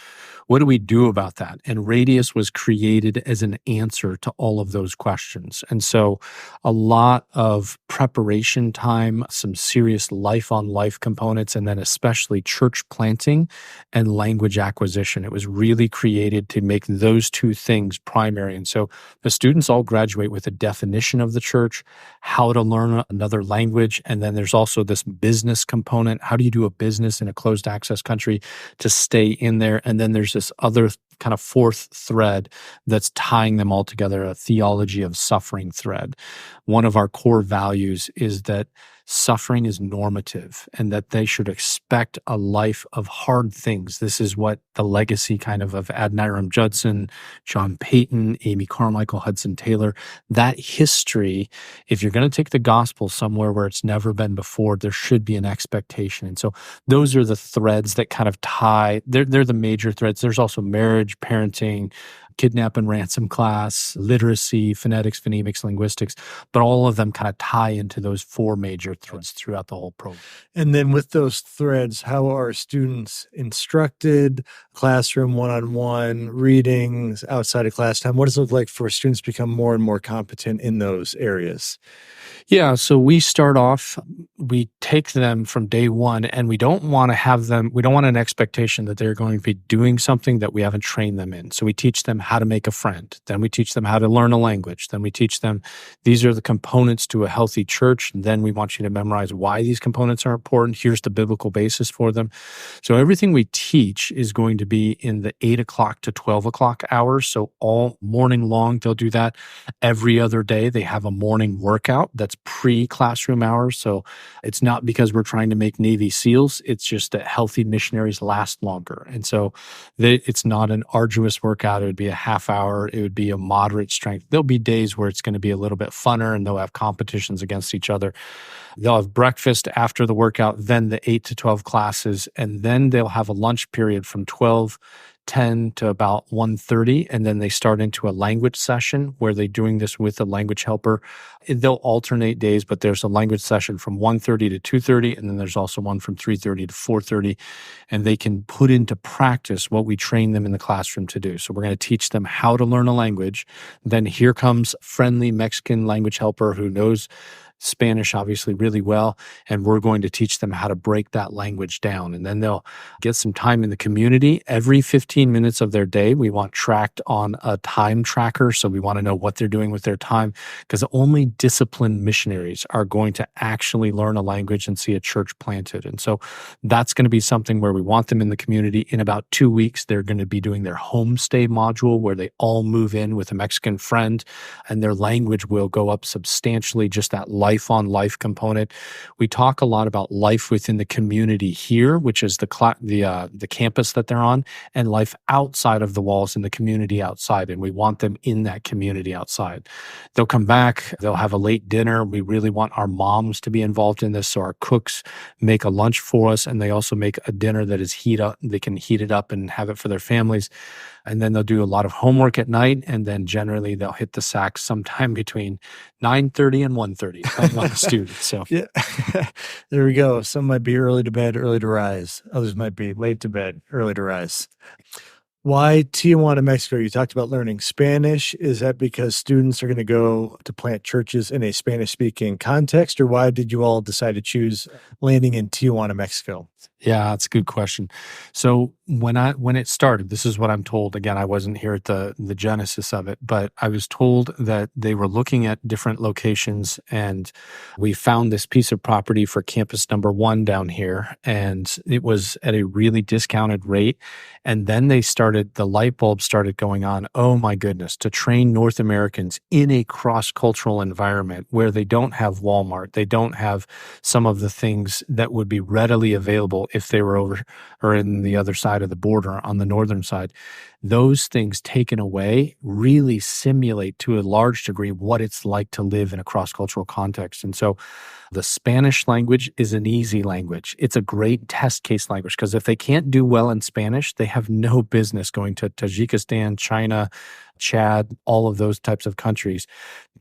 What do we do about that? And Radius was created as an answer to all of those questions. And so a lot of preparation time, some serious life-on-life components, and then especially church planting and language acquisition. It was really created to make those two things primary. And so the students all graduate with a definition of the church, how to learn another language, and then there's also this business component. How do you do a business in a closed access country to stay in there? And then there's this other kind of fourth thread that's tying them all together, a theology of suffering thread. One of our core values is that suffering is normative and that they should expect a life of hard things. This is what the legacy kind of Adoniram Judson, John Payton, Amy Carmichael, Hudson Taylor, that history, if you're going to take the gospel somewhere where it's never been before, there should be an expectation. And so those are the threads that kind of tie, they're the major threads. There's also marriage, parenting, kidnap and ransom class, literacy, phonetics, phonemics, linguistics, but all of them kind of tie into those four major threads throughout the whole program. And then with those threads, how are students instructed, classroom, one-on-one, readings, outside of class time? What does it look like for students to become more and more competent in those areas? Yeah, so we start off, we take them from day one, and we don't want to have them, we don't want an expectation that they're going to be doing something that we haven't trained them in. So we teach them how to make a friend. Then we teach them how to learn a language. Then we teach them these are the components to a healthy church. And then we want you to memorize why these components are important. Here's the biblical basis for them. So everything we teach is going to be in the 8 o'clock to 12 o'clock hours. So all morning long, they'll do that. Every other day, they have a morning workout that's pre-classroom hours. So it's not because we're trying to make Navy SEALs. It's just that healthy missionaries last longer. And so it's not an arduous workout. It would be a half hour. It would be a moderate strength. There'll be days where it's going to be a little bit funner and they'll have competitions against each other. They'll have breakfast after the workout, then the 8 to 12 classes, and then they'll have a lunch period from 12 10 to about 1:30, and then they start into a language session where they're doing this with a language helper. They'll alternate days, but there's a language session from 1:30 to 2:30, and then there's also one from 3:30 to 4:30, and they can put into practice what we train them in the classroom to do. So we're going to teach them how to learn a language. Then here comes friendly Mexican language helper who knows Spanish obviously really well, and we're going to teach them how to break that language down. And then they'll get some time in the community. Every 15 minutes of their day, we want tracked on a time tracker. So we want to know what they're doing with their time, because only disciplined missionaries are going to actually learn a language and see a church planted. And so that's going to be something where we want them in the community. In about 2 weeks, they're going to be doing their homestay module where they all move in with a Mexican friend, and their language will go up substantially, just that life on life component. We talk a lot about life within the community here, which is the campus that they're on, and life outside of the walls in the community outside. And we want them in that community outside. They'll come back, they'll have a late dinner. We really want our moms to be involved in this. So our cooks make a lunch for us, and they also make a dinner that is heat up. They can heat it up and have it for their families. And then they'll do a lot of homework at night, and then generally they'll hit the sack sometime between 9:30 and 1:30, depending on the student. So Yeah, there we go. Some might be early to bed, early to rise. Others might be late to bed, early to rise. Why Tijuana, Mexico? You talked about learning Spanish. Is that because students are going to go to plant churches in a Spanish-speaking context, or why did you all decide to choose landing in Tijuana, Mexico? yeah, that's a good question. So when it started, this is what I'm told. Again, I wasn't here at the genesis of it, but I was told that they were looking at different locations, and we found this piece of property for campus number 1 down here, and it was at a really discounted rate. And then the light bulb started going on. Oh my goodness, to train North Americans in a cross-cultural environment where they don't have Walmart, they don't have some of the things that would be readily available if they were over or in the other side of the border on the northern side. Those things taken away really simulate to a large degree what it's like to live in a cross-cultural context. And so the Spanish language is an easy language. It's a great test case language, because if they can't do well in Spanish, they have no business going to Tajikistan, China, Chad, all of those types of countries.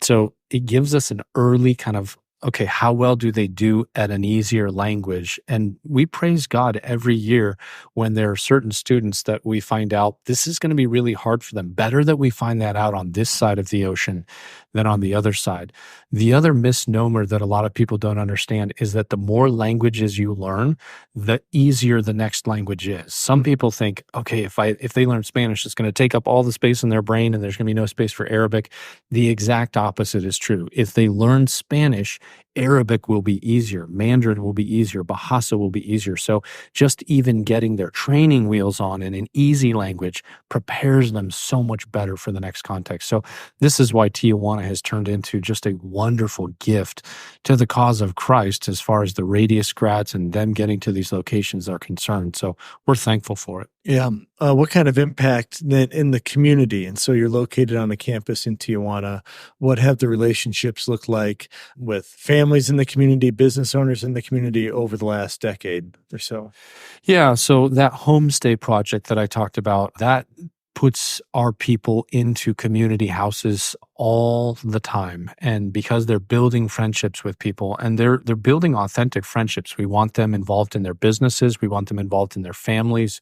So it gives us an early kind of, okay, how well do they do at an easier language? And we praise God every year when there are certain students that we find out this is going to be really hard for them. Better that we find that out on this side of the ocean than on the other side. The other misnomer that a lot of people don't understand is that the more languages you learn, the easier the next language is. Some people think, okay, if they learn Spanish, it's going to take up all the space in their brain and there's going to be no space for Arabic. The exact opposite is true. If they learn Spanish, Arabic will be easier, Mandarin will be easier, Bahasa will be easier. So just even getting their training wheels on in an easy language prepares them so much better for the next context. So this is why Tijuana has turned into just a wonderful gift to the cause of Christ as far as the Radius grads and them getting to these locations are concerned. So we're thankful for it. Yeah. What kind of impact then in the community? And so you're located on a campus in Tijuana. What have the relationships looked like with families in the community, business owners in the community over the last decade or so? Yeah. So that homestay project that I talked about, that puts our people into community houses all the time. And because they're building friendships with people, and they're building authentic friendships, we want them involved in their businesses. We want them involved in their families.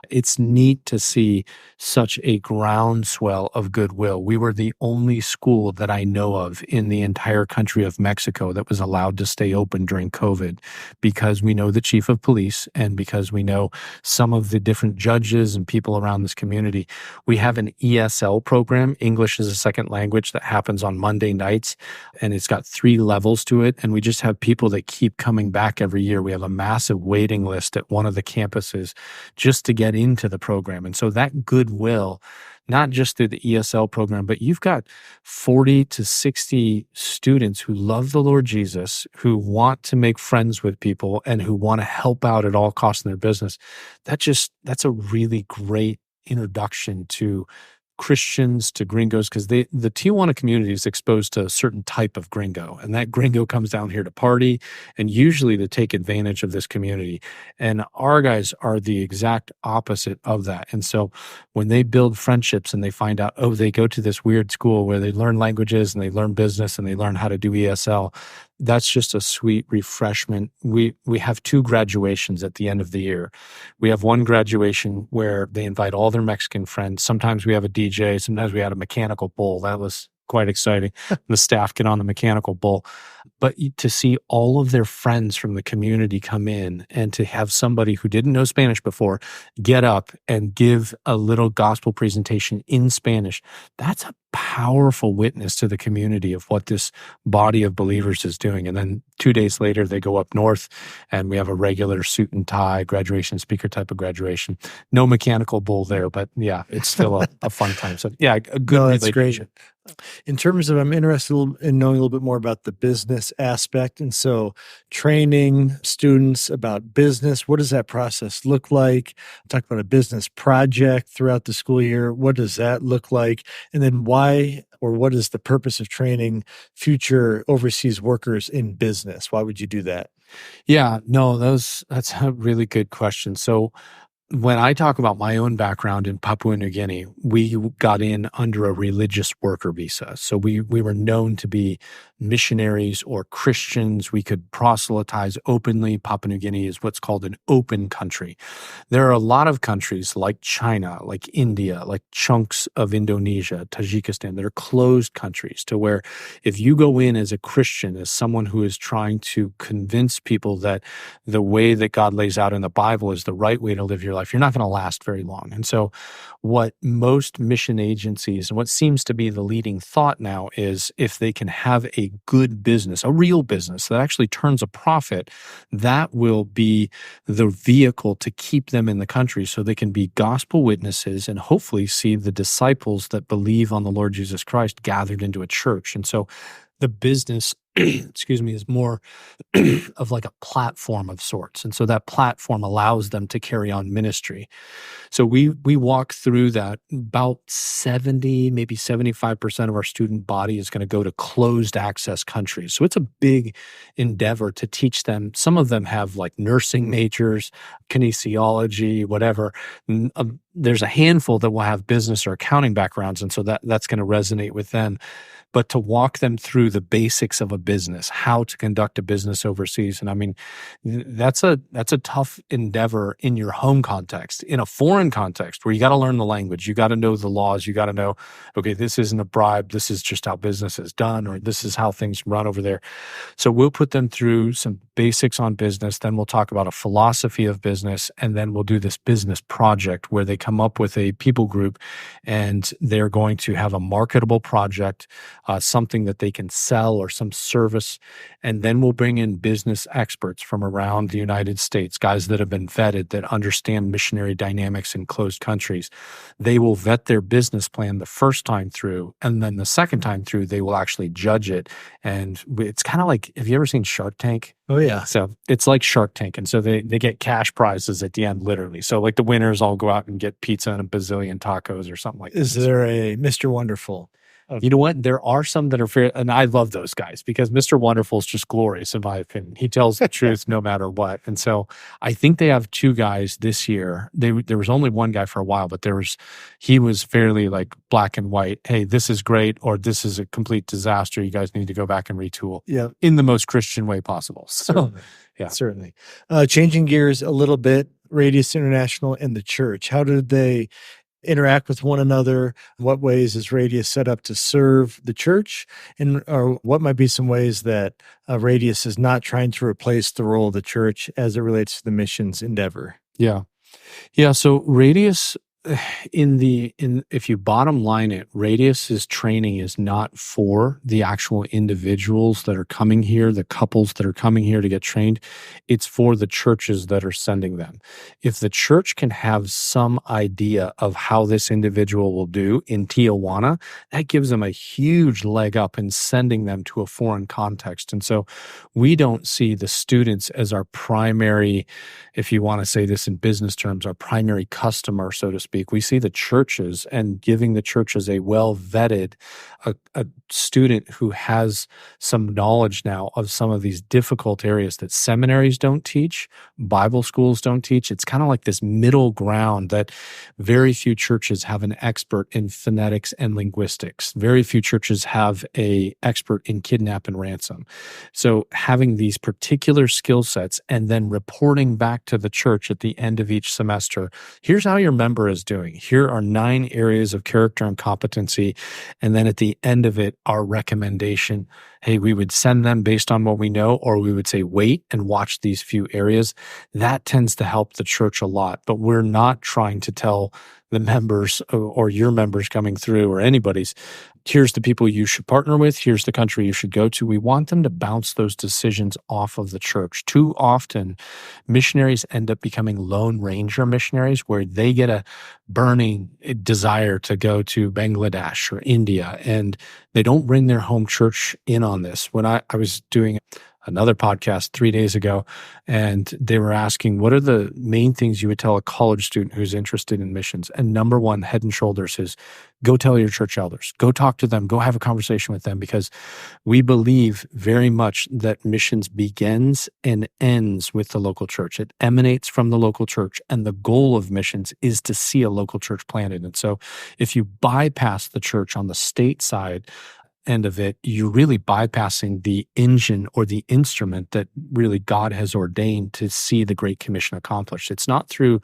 It's neat to see such a groundswell of goodwill. We were the only school that I know of in the entire country of Mexico that was allowed to stay open during COVID, because we know the chief of police and because we know some of the different judges and people around this community. We have an ESL program, English as a Second Language, that happens on Monday nights, and it's got 3 levels to it. And we just have people that keep coming back every year. We have a massive waiting list at one of the campuses just to get into the program. And so that goodwill, not just through the ESL program, but you've got 40 to 60 students who love the Lord Jesus, who want to make friends with people and who want to help out at all costs in their business. That's a really great introduction to Christians to gringos, because the Tijuana community is exposed to a certain type of gringo, and that gringo comes down here to party and usually to take advantage of this community. And our guys are the exact opposite of that. And so when they build friendships and they find out, oh, they go to this weird school where they learn languages and they learn business and they learn how to do ESL, that's just a sweet refreshment. We have 2 graduations at the end of the year. We have one graduation where they invite all their Mexican friends. Sometimes we have a DJ. Sometimes we had a mechanical bull. That was quite exciting. The staff get on the mechanical bull. But to see all of their friends from the community come in and to have somebody who didn't know Spanish before get up and give a little gospel presentation in Spanish, that's a powerful witness to the community of what this body of believers is doing. And then 2 days later, they go up north and we have a regular suit and tie graduation, speaker type of graduation. No mechanical bull there, but yeah, it's still a fun time. So yeah, a good relationship. Great. In terms of, I'm interested in knowing a little bit more about the business aspect. And so training students about business, what does that process look like? Talk about a business project throughout the school year. What does that look like? And then why, or what is the purpose of training future overseas workers in business? Why would you do that? Yeah, no, that's a really good question. So when I talk about my own background in Papua New Guinea, we got in under a religious worker visa. So we were known to be missionaries or Christians. We could proselytize openly. Papua New Guinea is what's called an open country. There are a lot of countries like China, like India, like chunks of Indonesia, Tajikistan, that are closed countries to where if you go in as a Christian, as someone who is trying to convince people that the way that God lays out in the Bible is the right way to live your life, you're not going to last very long. And so what most mission agencies and what seems to be the leading thought now is if they can have a good business, a real business that actually turns a profit, that will be the vehicle to keep them in the country so they can be gospel witnesses and hopefully see the disciples that believe on the Lord Jesus Christ gathered into a church. And so the business, excuse me, is more of like a platform of sorts. And so that platform allows them to carry on ministry. So we walk through that. About 70, maybe 75% of our student body is going to go to closed access countries. So it's a big endeavor to teach them. Some of them have like nursing majors, kinesiology, whatever. There's a handful that will have business or accounting backgrounds. And so that's going to resonate with them. But to walk them through the basics of a business, how to conduct a business overseas. And I mean, that's a tough endeavor in your home context. In a foreign context where you got to learn the language, you got to know the laws, you got to know, okay, this isn't a bribe, this is just how business is done, or this is how things run over there. So we'll put them through some basics on business, then we'll talk about a philosophy of business, and then we'll do this business project where they come up with a people group and they're going to have a marketable project, something that they can sell or some service. And then we'll bring in business experts from around the United States, guys that have been vetted, that understand missionary dynamics in closed countries. They will vet their business plan the first time through, and then the second time through, they will actually judge it. And it's kind of like, have you ever seen Shark Tank? Oh, yeah. So it's like Shark Tank. And so they get cash prizes at the end, literally. So like the winners all go out and get pizza and a bazillion tacos or something like that. Is there a Mr. Wonderful? You know what? There are some that are fair, and I love those guys because Mr. Wonderful is just glorious in my opinion. He tells the truth no matter what. And so I think they have 2 guys this year. There was only one guy for a while, but he was fairly like black and white. Hey, this is great, or this is a complete disaster. You guys need to go back and retool. Yeah, in the most Christian way possible. So, certainly. Yeah, certainly. Changing gears a little bit, Radius International and the church. How did they interact with one another? In what ways is Radius set up to serve the church? And or what might be some ways that Radius is not trying to replace the role of the church as it relates to the missions endeavor? Yeah. So Radius, if you bottom line it, Radius's training is not for the actual individuals that are coming here, the couples that are coming here to get trained. It's for the churches that are sending them. If the church can have some idea of how this individual will do in Tijuana, that gives them a huge leg up in sending them to a foreign context. And so we don't see the students as our primary, if you want to say this in business terms, our primary customer, so to speak. speak. We see the churches and giving the churches a well-vetted, a student who has some knowledge now of some of these difficult areas that seminaries don't teach, Bible schools don't teach. It's kind of like this middle ground that very few churches have an expert in phonetics and linguistics. Very few churches have a expert in kidnap and ransom. So having these particular skill sets and then reporting back to the church at the end of each semester, here's how your member is doing. Here are 9 areas of character and competency. And then at the end of it, our recommendation, hey, we would send them based on what we know, or we would say, wait and watch these few areas. That tends to help the church a lot. But we're not trying to tell the members or your members coming through or anybody's, here's the people you should partner with, here's the country you should go to. We want them to bounce those decisions off of the church. Too often, missionaries end up becoming Lone Ranger missionaries, where they get a burning desire to go to Bangladesh or India, and they don't bring their home church in on this. When I was doing another podcast 3 days ago, and they were asking, what are the main things you would tell a college student who's interested in missions? And number one, head and shoulders, is go tell your church elders, go talk to them, go have a conversation with them, because we believe very much that missions begins and ends with the local church. It emanates from the local church, and the goal of missions is to see a local church planted. And so if you bypass the church on the state side end of it, you're really bypassing the engine or the instrument that really God has ordained to see the Great Commission accomplished. It's not through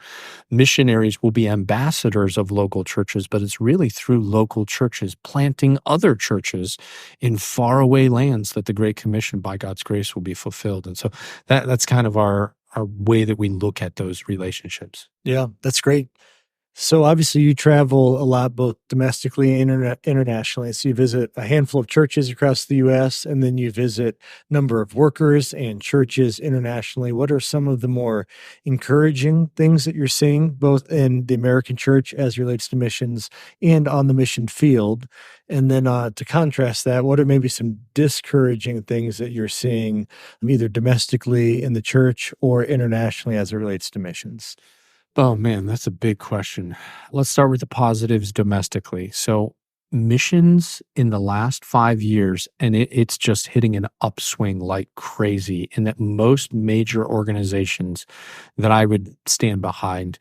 missionaries will be ambassadors of local churches, but it's really through local churches planting other churches in faraway lands that the Great Commission, by God's grace, will be fulfilled. And so that's kind of our way that we look at those relationships. Yeah, that's great. So obviously you travel a lot, both domestically and internationally. So you visit a handful of churches across the U.S., and then you visit a number of workers and churches internationally. What are some of the more encouraging things that you're seeing, both in the American church as relates to missions and on the mission field? And then to contrast that, what are maybe some discouraging things that you're seeing either domestically in the church or internationally as it relates to missions? Oh man, that's a big question. Let's start with the positives domestically. So missions in the last 5 years, and it's just hitting an upswing like crazy, in that most major organizations that I would stand behind,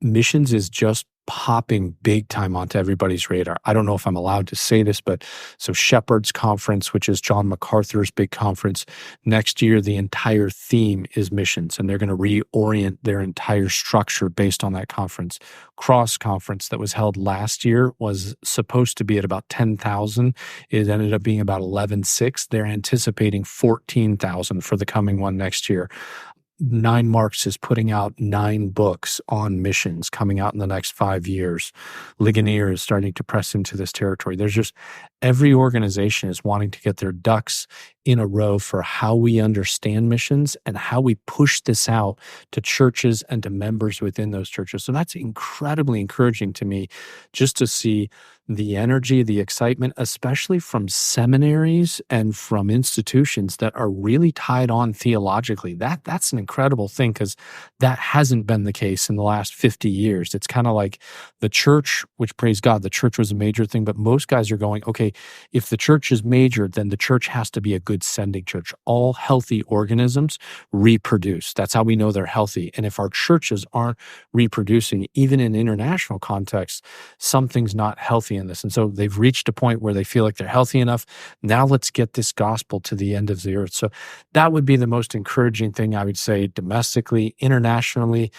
missions is just popping big time onto everybody's radar. I don't know if I'm allowed to say this, but so Shepherd's Conference, which is John MacArthur's big conference, next year the entire theme is missions, and they're going to reorient their entire structure based on that conference. Cross Conference that was held last year was supposed to be at about 10,000. It ended up being about 11,600. They're anticipating 14,000 for the coming one next year. 9 Marks is putting out 9 books on missions coming out in the next 5 years. Ligonier is starting to press into this territory. There's just every organization is wanting to get their ducks in a row for how we understand missions and how we push this out to churches and to members within those churches. So that's incredibly encouraging to me, just to see the energy, the excitement, especially from seminaries and from institutions that are really tied on theologically. That's an incredible thing, because that hasn't been the case in the last 50 years. It's kind of like the church, which, praise God, the church was a major thing, but most guys are going, okay, if the church is major, then the church has to be a good sending church. All healthy organisms reproduce. That's how we know they're healthy. And if our churches aren't reproducing, even in international context, something's not healthy in this. And so they've reached a point where they feel like they're healthy enough. Now let's get this gospel to the end of the earth. So that would be the most encouraging thing, I would say, domestically. Internationally,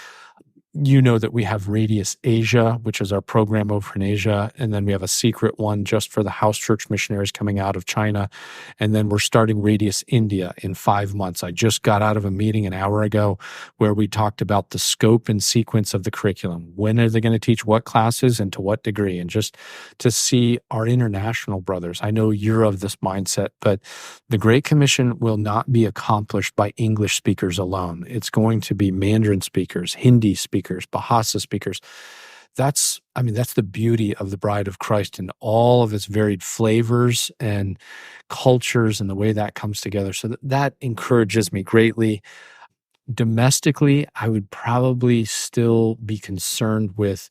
you know that we have Radius Asia, which is our program over in Asia. And then we have a secret one just for the house church missionaries coming out of China. And then we're starting Radius India in 5 months. I just got out of a meeting an hour ago where we talked about the scope and sequence of the curriculum. When are they going to teach what classes and to what degree? And just to see our international brothers. I know you're of this mindset, but the Great Commission will not be accomplished by English speakers alone. It's going to be Mandarin speakers, Hindi speakers, Bahasa speakers. That's the beauty of the bride of Christ and all of its varied flavors and cultures and the way that comes together. So that encourages me greatly. Domestically, I would probably still be concerned with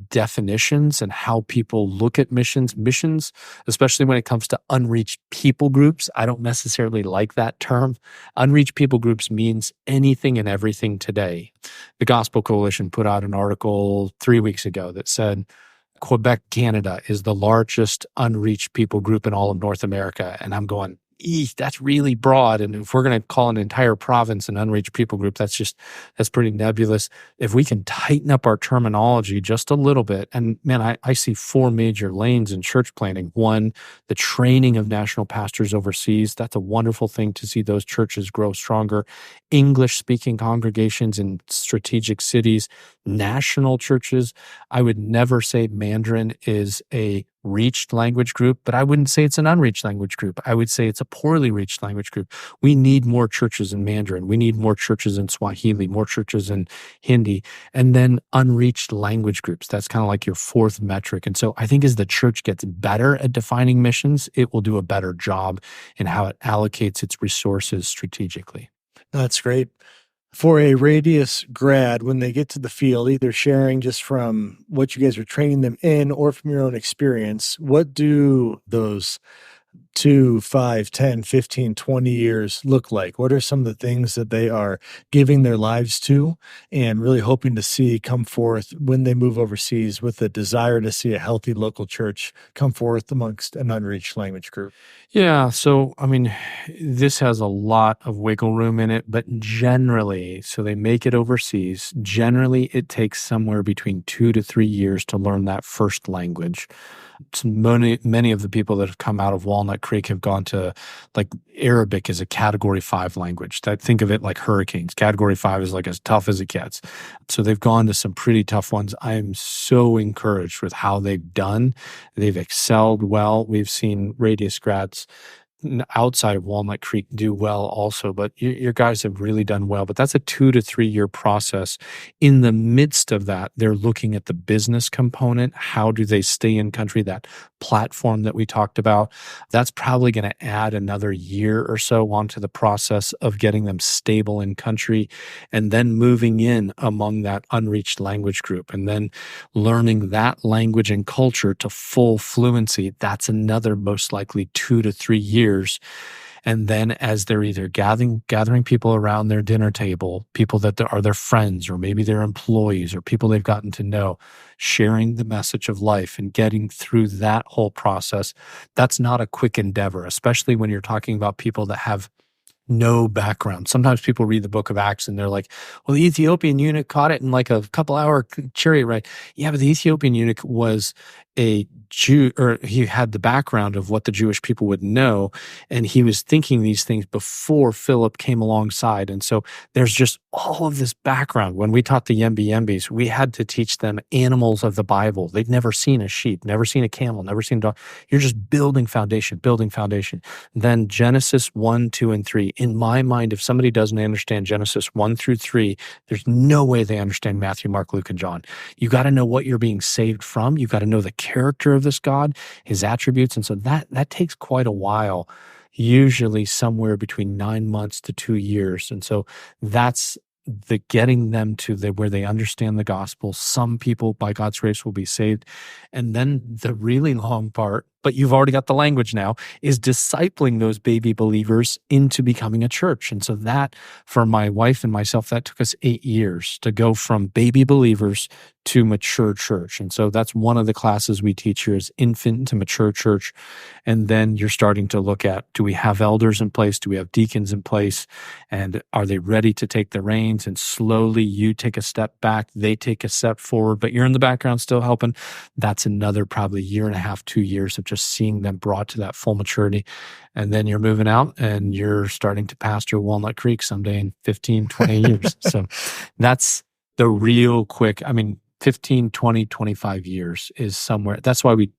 definitions and how people look at missions, especially when it comes to unreached people groups. I don't necessarily like that term. Unreached people groups means anything and everything today. The Gospel Coalition put out an article 3 weeks ago that said Quebec, Canada is the largest unreached people group in all of North America. And I'm going, that's really broad. And if we're going to call an entire province an unreached people group, that's pretty nebulous. If we can tighten up our terminology just a little bit, and man, I see 4 major lanes in church planting. One, the training of national pastors overseas. That's a wonderful thing to see those churches grow stronger. English-speaking congregations in strategic cities, national churches. I would never say Mandarin is a reached language group, but I wouldn't say it's an unreached language group. I would say it's a poorly reached language group. We need more churches in Mandarin. We need more churches in Swahili, more churches in Hindi, and then unreached language groups. That's kind of like your 4th metric. And so I think as the church gets better at defining missions, it will do a better job in how it allocates its resources strategically. That's great. For a Radius grad, when they get to the field, either sharing just from what you guys are training them in or from your own experience, what do those 2, 5, 10, 15, 20 years look like? What are some of the things that they are giving their lives to and really hoping to see come forth when they move overseas with the desire to see a healthy local church come forth amongst an unreached language group? Yeah, so I mean, this has a lot of wiggle room in it, but generally, so they make it overseas. Generally, it takes somewhere between 2 to 3 years to learn that first language. Many of the people that have come out of Walnut Creek have gone to, like, Arabic is a Category 5 language. Think of it like hurricanes. Category 5 is like as tough as it gets. So they've gone to some pretty tough ones. I am so encouraged with how they've done. They've excelled well. We've seen Radius grads outside of Walnut Creek do well also, but your guys have really done well. But that's a 2 to 3 year process. In the midst of that, they're looking at the business component. How do they stay in country? That platform that we talked about, that's probably going to add another year or so onto the process of getting them stable in country, and then moving in among that unreached language group, and then learning that language and culture to full fluency. That's another most likely 2 to 3 years. And then as they're either gathering people around their dinner table, people that are their friends, or maybe their employees, or people they've gotten to know, sharing the message of life and getting through that whole process, that's not a quick endeavor, especially when you're talking about people that have no background. Sometimes people read the book of Acts and they're like, well, the Ethiopian eunuch caught it in like a couple-hour chariot ride. Yeah, but the Ethiopian eunuch was a Jew, or he had the background of what the Jewish people would know, and he was thinking these things before Philip came alongside. And so there's just all of this background. When we taught the Yembi-Yembis, we had to teach them animals of the Bible. They'd never seen a sheep, never seen a camel, never seen a dog. You're just building foundation. Then Genesis 1, 2, and 3. In my mind, if somebody doesn't understand Genesis 1 through 3, there's no way they understand Matthew, Mark, Luke, and John. You got to know what you're being saved from. You got to know the character of this God, his attributes. And so that takes quite a while, usually somewhere between 9 months to 2 years. And so that's the getting them to where they understand the gospel. Some people, by God's grace, will be saved. And then the really long part, but you've already got the language now, is discipling those baby believers into becoming a church. And so that, for my wife and myself, that took us 8 years to go from baby believers to mature church. And so that's one of the classes we teach here, is infant to mature church. And then you're starting to look at, do we have elders in place? Do we have deacons in place? And are they ready to take the reins? And slowly you take a step back, they take a step forward, but you're in the background still helping. That's another probably 1.5 to 2 years of just seeing them brought to that full maturity. And then you're moving out and you're starting to pastor Walnut Creek someday in 15, 20 years. So that's the real quick, 15, 20, 25 years is somewhere. That's why we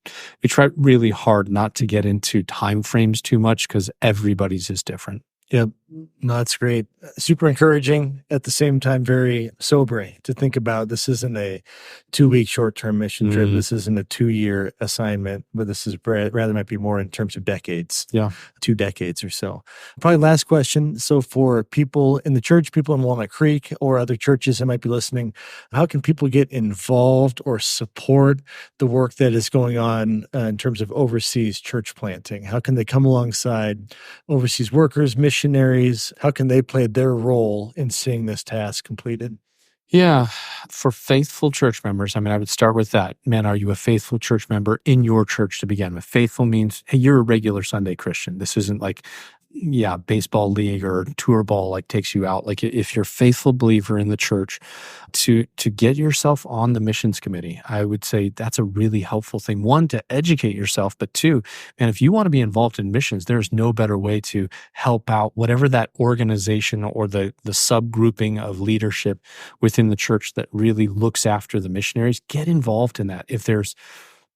try really hard not to get into time frames too much, because everybody's is different. Yeah. No, that's great. Super encouraging. At the same time, very sobering to think about. This isn't a 2-week short-term mission trip. This isn't a 2-year assignment, but this is rather might be more in terms of decades. Yeah. 2 decades or so. Probably last question. So for people in the church, people in Walnut Creek or other churches that might be listening, how can people get involved or support the work that is going on in terms of overseas church planting? How can they come alongside overseas workers, missionaries? How can they play their role in seeing this task completed? Yeah. For faithful church members, I mean, I would start with that. Man, are you a faithful church member in your church to begin with? Faithful means, hey, you're a regular Sunday Christian. This isn't like, baseball league or tour ball like takes you out. Like if you're a faithful believer in the church, to get yourself on the missions committee, I would say that's a really helpful thing. One, to educate yourself, but two, and if you want to be involved in missions, there's no better way to help out whatever that organization or the subgrouping of leadership within the church that really looks after the missionaries. Get involved in that. If there's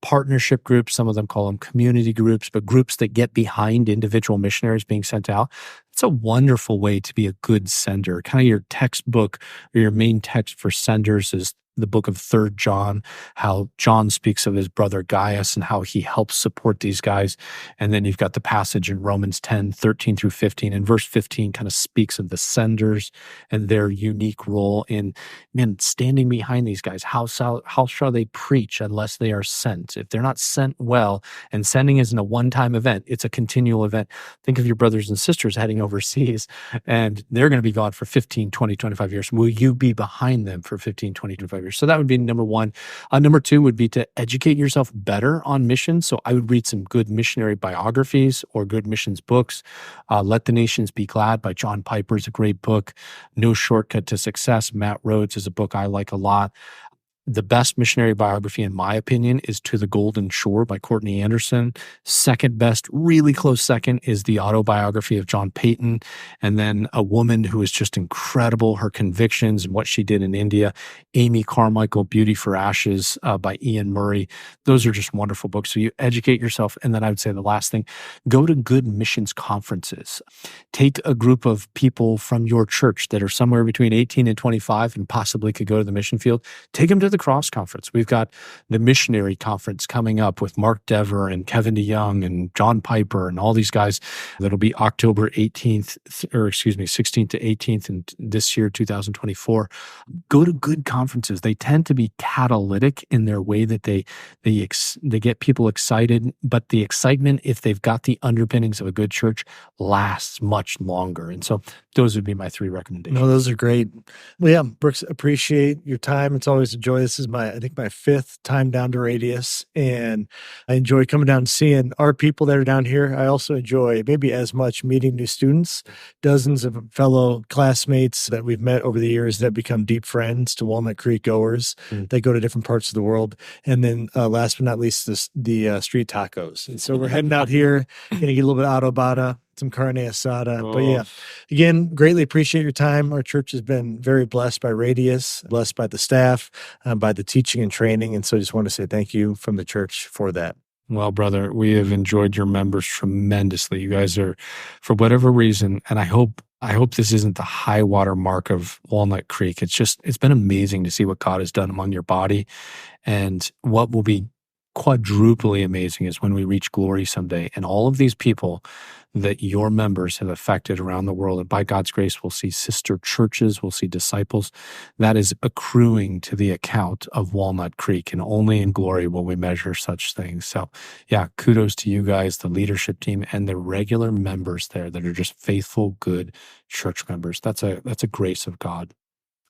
partnership groups, some of them call them community groups, but groups that get behind individual missionaries being sent out, it's a wonderful way to be a good sender. Kind of your textbook or your main text for senders is the book of 3 John, how John speaks of his brother Gaius and how he helps support these guys. And then you've got the passage in Romans 10:13-15. And verse 15 kind of speaks of the senders and their unique role in, standing behind these guys. How shall they preach unless they are sent? If they're not sent well, and sending isn't a one-time event, it's a continual event. Think of your brothers and sisters heading overseas, and they're going to be gone for 15, 20, 25 years. Will you be behind them for 15, 20, 25 years? So that would be number one. Number two would be to educate yourself better on missions. So I would read some good missionary biographies or good missions books. Let the Nations Be Glad by John Piper is a great book. No Shortcut to Success, Matt Rhodes, is a book I like a lot. The best missionary biography, in my opinion, is To the Golden Shore by Courtney Anderson. Second best, really close second, is the autobiography of John Payton. And then a woman who is just incredible, her convictions and what she did in India, Amy Carmichael, Beauty for Ashes by Ian Murray. Those are just wonderful books. So you educate yourself. And then I would say the last thing, go to good missions conferences. Take a group of people from your church that are somewhere between 18 and 25 and possibly could go to the mission field. Take them to the Cross Conference. We've got the missionary conference coming up with Mark Dever and Kevin DeYoung and John Piper and all these guys. That'll be October 16th to 18th in this year, 2024. Go to good conferences. They tend to be catalytic in their way that they get people excited, but the excitement, if they've got the underpinnings of a good church, lasts much longer. And so those would be my 3 recommendations. No, those are great. Well, yeah, Brooks, appreciate your time. It's always a joy. This is my 5th time down to Radius, and I enjoy coming down and seeing our people that are down here. I also enjoy maybe as much meeting new students, dozens of fellow classmates that we've met over the years that become deep friends to Walnut Creek goers. They go to different parts of the world. And then last but not least, the street tacos. And so we're heading out here, going to get a little bit of adobada, some carne asada. But yeah, again, greatly appreciate your time. Our church has been very blessed by Radius, blessed by the staff, by the teaching and training. And so I just want to say thank you from the church for that. Well, brother, we have enjoyed your members tremendously. You guys are, for whatever reason, and I hope this isn't the high water mark of Walnut Creek. It's been amazing to see what God has done among your body. And what will be quadruply amazing is when we reach glory someday, and all of these people that your members have affected around the world, and by God's grace, we'll see sister churches, we'll see disciples, that is accruing to the account of Walnut Creek, and only in glory will we measure such things. So yeah, kudos to you guys, the leadership team, and the regular members there that are just faithful, good church members. That's a grace of God.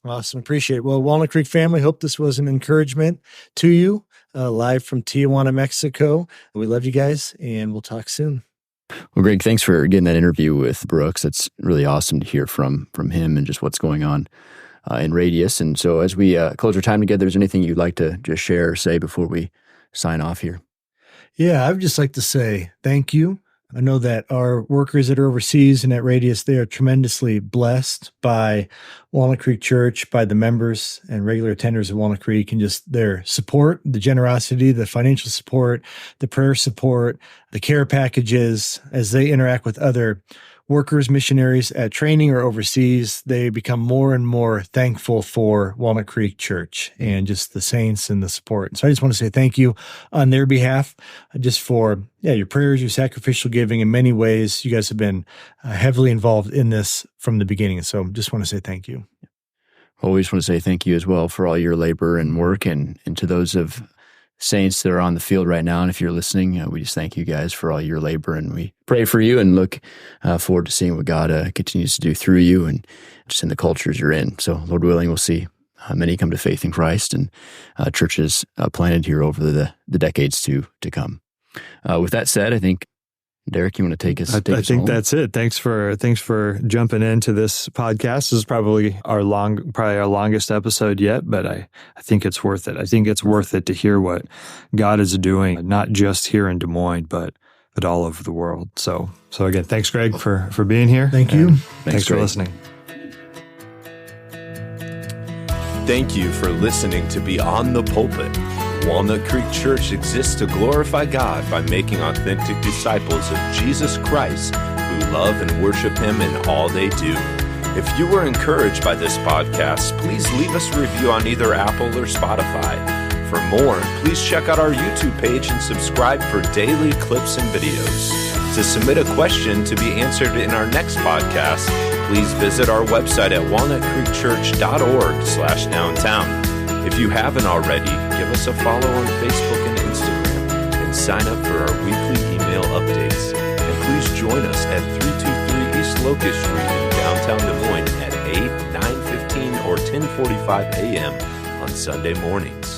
Awesome. Appreciate it. Well, Walnut Creek family, hope this was an encouragement to you, live from Tijuana, Mexico. We love you guys, and we'll talk soon. Well, Greg, thanks for getting that interview with Brooks. It's really awesome to hear from him and just what's going on in Radius. And so as we close our time together, is there anything you'd like to just share or say before we sign off here? Yeah, I would just like to say thank you. I know that our workers that are overseas and at Radius, they are tremendously blessed by Walnut Creek Church, by the members and regular attenders of Walnut Creek, and just their support, the generosity, the financial support, the prayer support, the care packages as they interact with other workers, missionaries at training or overseas, they become more and more thankful for Walnut Creek Church and just the saints and the support. So I just want to say thank you on their behalf, just for your prayers, your sacrificial giving. In many ways, you guys have been heavily involved in this from the beginning. So just want to say thank you. Well, we just want to say thank you as well for all your labor and work, and to those of saints that are on the field right now. And if you're listening, we just thank you guys for all your labor, and we pray for you and look forward to seeing what God continues to do through you and just in the cultures you're in. So Lord willing, we'll see many come to faith in Christ and churches planted here over the decades to come. With that said, I think, Derek, you want to take us? I think home? that's it. Thanks for jumping into this podcast. This is probably our longest episode yet, but I think it's worth it. I think it's worth it to hear what God is doing, not just here in Des Moines, but all over the world. So again, thanks, Greg, for being here. Thank you. Thanks for Greg. listening. Thank you for listening to Beyond the Pulpit. Walnut Creek Church exists to glorify God by making authentic disciples of Jesus Christ who love and worship Him in all they do. If you were encouraged by this podcast, please leave us a review on either Apple or Spotify. For more, please check out our YouTube page and subscribe for daily clips and videos. To submit a question to be answered in our next podcast, please visit our website at walnutcreekchurch.org/downtown. If you haven't already, give us a follow on Facebook and Instagram and sign up for our weekly email updates. And please join us at 323 East Locust Street in downtown Des Moines at 8, 9:15, or 10:45 a.m. on Sunday mornings.